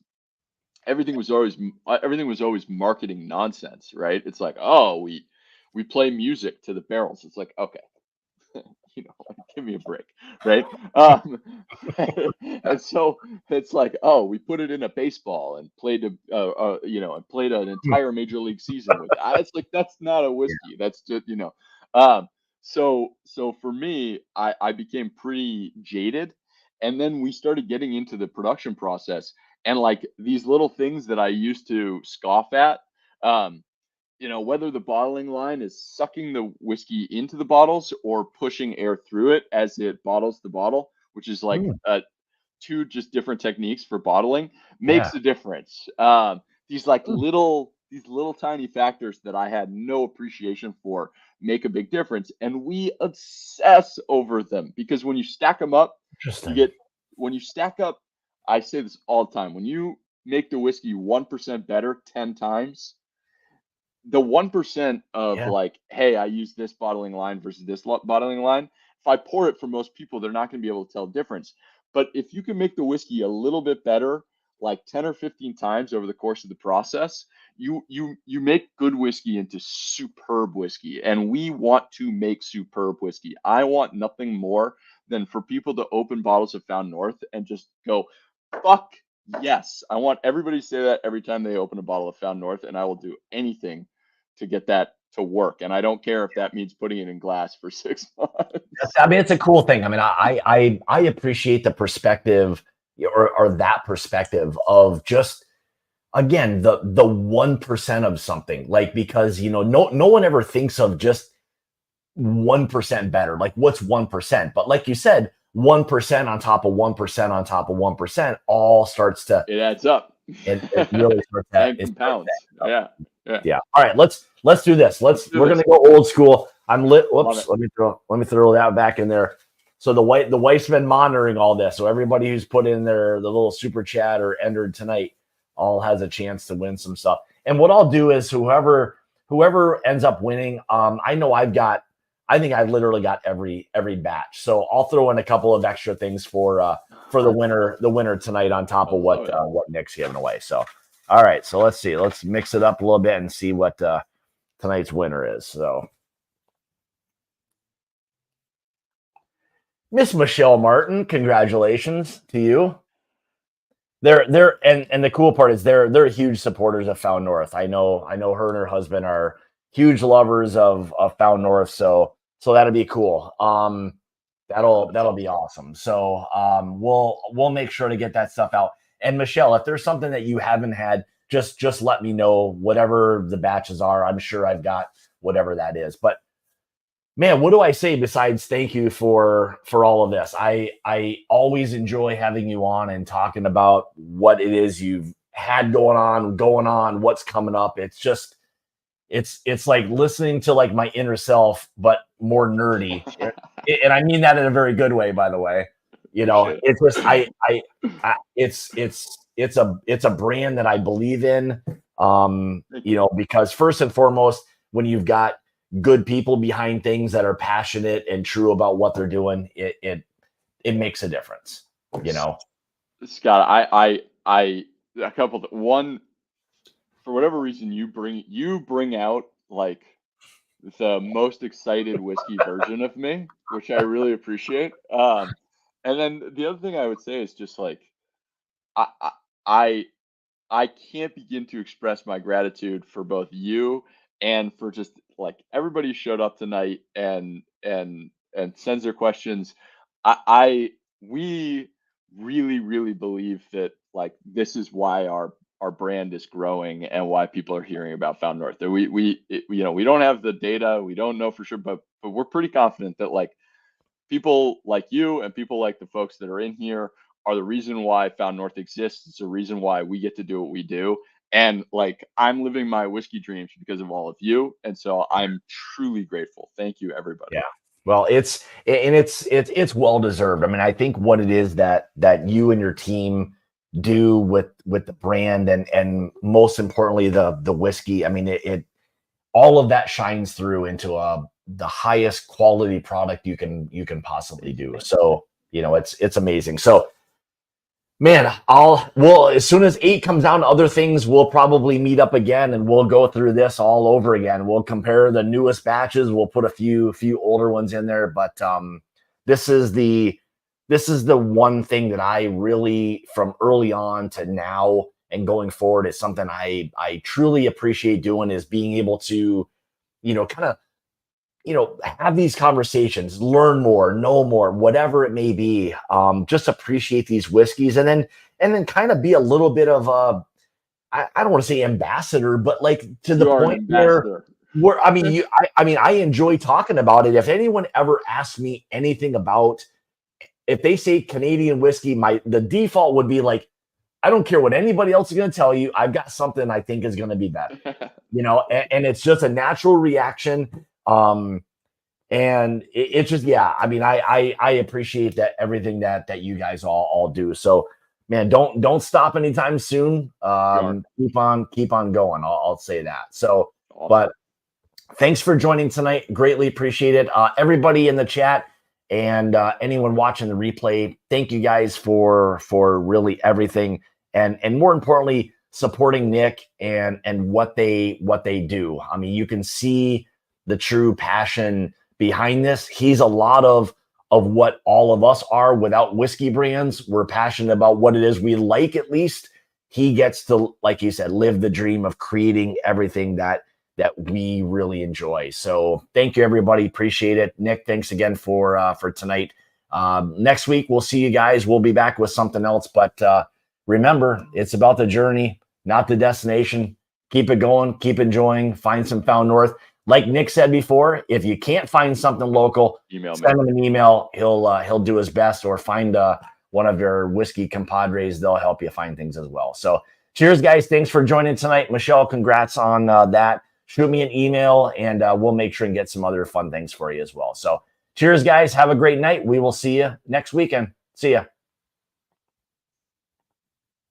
everything was always marketing nonsense, right? It's like, oh, we play music to the barrels. It's like, okay, give me a break, right? And so it's like, oh, we put it in a baseball and played and played an entire major league season with it. It's like, that's not a whiskey. That's just, so for me, I became pretty jaded, and then we started getting into the production process, and like these little things that I used to scoff at, whether the bottling line is sucking the whiskey into the bottles or pushing air through it as it bottles the bottle, which is like two just different techniques for bottling, makes a difference. These little tiny factors that I had no appreciation for make a big difference, and we obsess over them, because when you stack them up, I say this all the time, when you make the whiskey 1% better 10 times, the 1% of like, hey, I use this bottling line versus this bottling line, if I pour it, for most people, they're not going to be able to tell the difference. But if you can make the whiskey a little bit better, like 10 or 15 times over the course of the process, you make good whiskey into superb whiskey. And we want to make superb whiskey. I want nothing more than for people to open bottles of Found North and just go, fuck yes. I want everybody to say that every time they open a bottle of Found North, and I will do anything to get that to work. And I don't care if that means putting it in glass for 6 months. I mean, it's a cool thing. I mean, I appreciate the perspective, or that perspective of just, again, the 1% of something, like, because no one ever thinks of just 1% better. Like, what's 1%? But like you said, 1% on top of 1% on top of 1% all starts to, it adds up. It really starts to, and compounds. Yeah. All right, let's do this. We're gonna go old school. I'm lit. Whoops. Let me throw that back in there. So the wife's been monitoring all this. So everybody who's put in the little super chat or entered tonight all has a chance to win some stuff. And what I'll do is whoever ends up winning, I think I've literally got every batch. So I'll throw in a couple of extra things for the winner tonight on top of what Nick's giving away. So, all right. So let's see. Let's mix it up a little bit and see what tonight's winner is. So, Miss Michelle Martin, congratulations to you. They're and the cool part is they're huge supporters of Found North. I know her and her husband are huge lovers of Found North. So that'll be cool. That'll be awesome. So we'll make sure to get that stuff out. And Michelle, if there's something that you haven't had, just let me know. Whatever the batches are, I'm sure I've got whatever that is. But man, what do I say besides thank you for all of this? I always enjoy having you on and talking about what it is you've had going on, what's coming up. It's just it's like listening to like my inner self, but more nerdy, and I mean that in a very good way, by the way. You know, it's just it's a brand that I believe in. You know, because first and foremost, when you've got good people behind things that are passionate and true about what they're doing, it makes a difference. You know, Scott, I a couple. One, for whatever reason, you bring out like the most excited whiskey version of me, which I really appreciate. And then the other thing I would say is just like I I I I can't begin to express my gratitude for both you and for just like everybody who showed up tonight and sends their questions. I we really believe that like this is why our brand is growing and why people are hearing about Found North. That you know, we don't have the data, we don't know for sure, but we're pretty confident that like people like you and people like the folks that are in here are the reason why Found North exists. It's the reason why we get to do what we do. And like I'm living my whiskey dreams because of all of you. And so I'm truly grateful. Thank you, everybody. yeah. Well, it's well deserved. I mean, I think what it is that you and your team do with the brand and most importantly the whiskey. I mean, it all of that shines through into the highest quality product you can possibly do. So, you know, it's amazing. So, man, well, as soon as 8 comes out, other things, we'll probably meet up again and we'll go through this all over again. We'll compare the newest batches. We'll put a few older ones in there, but this is the one thing that I really, from early on to now and going forward, is something I truly appreciate doing, is being able to, you know, kind of, you know, have these conversations, learn more, know more, whatever it may be. Just appreciate these whiskeys, and then kind of be a little bit of a, I don't want to say ambassador, but like to the point where I mean, I enjoy talking about it. If anyone ever asks me anything about, if they say Canadian whiskey, the default would be like, I don't care what anybody else is going to tell you. I've got something I think is going to be better, you know, and it's just a natural reaction. And it's just, yeah, I mean, I appreciate that, everything that you guys all do. So, man, don't stop anytime soon. Keep on going. I'll say that. So, awesome. But thanks for joining tonight. Greatly appreciate it. Everybody in the chat and anyone watching the replay, thank you guys for really everything. And more importantly, supporting Nick and what they do. I mean, you can see the true passion behind this. He's a lot of what all of us are without whiskey brands. We're passionate about what it is we like, at least. He gets to, like you said, live the dream of creating everything that we really enjoy. So thank you, everybody. Appreciate it. Nick, thanks again for tonight. Next week, we'll see you guys. We'll be back with something else. But remember, it's about the journey, not the destination. Keep it going. Keep enjoying. Find some Found North. Like Nick said before, if you can't find something local, send him an email. He'll do his best, or find one of your whiskey compadres. They'll help you find things as well. So cheers, guys. Thanks for joining tonight. Michelle, congrats on that. Shoot me an email, and we'll make sure and get some other fun things for you as well. So cheers, guys. Have a great night. We will see you next weekend. See ya.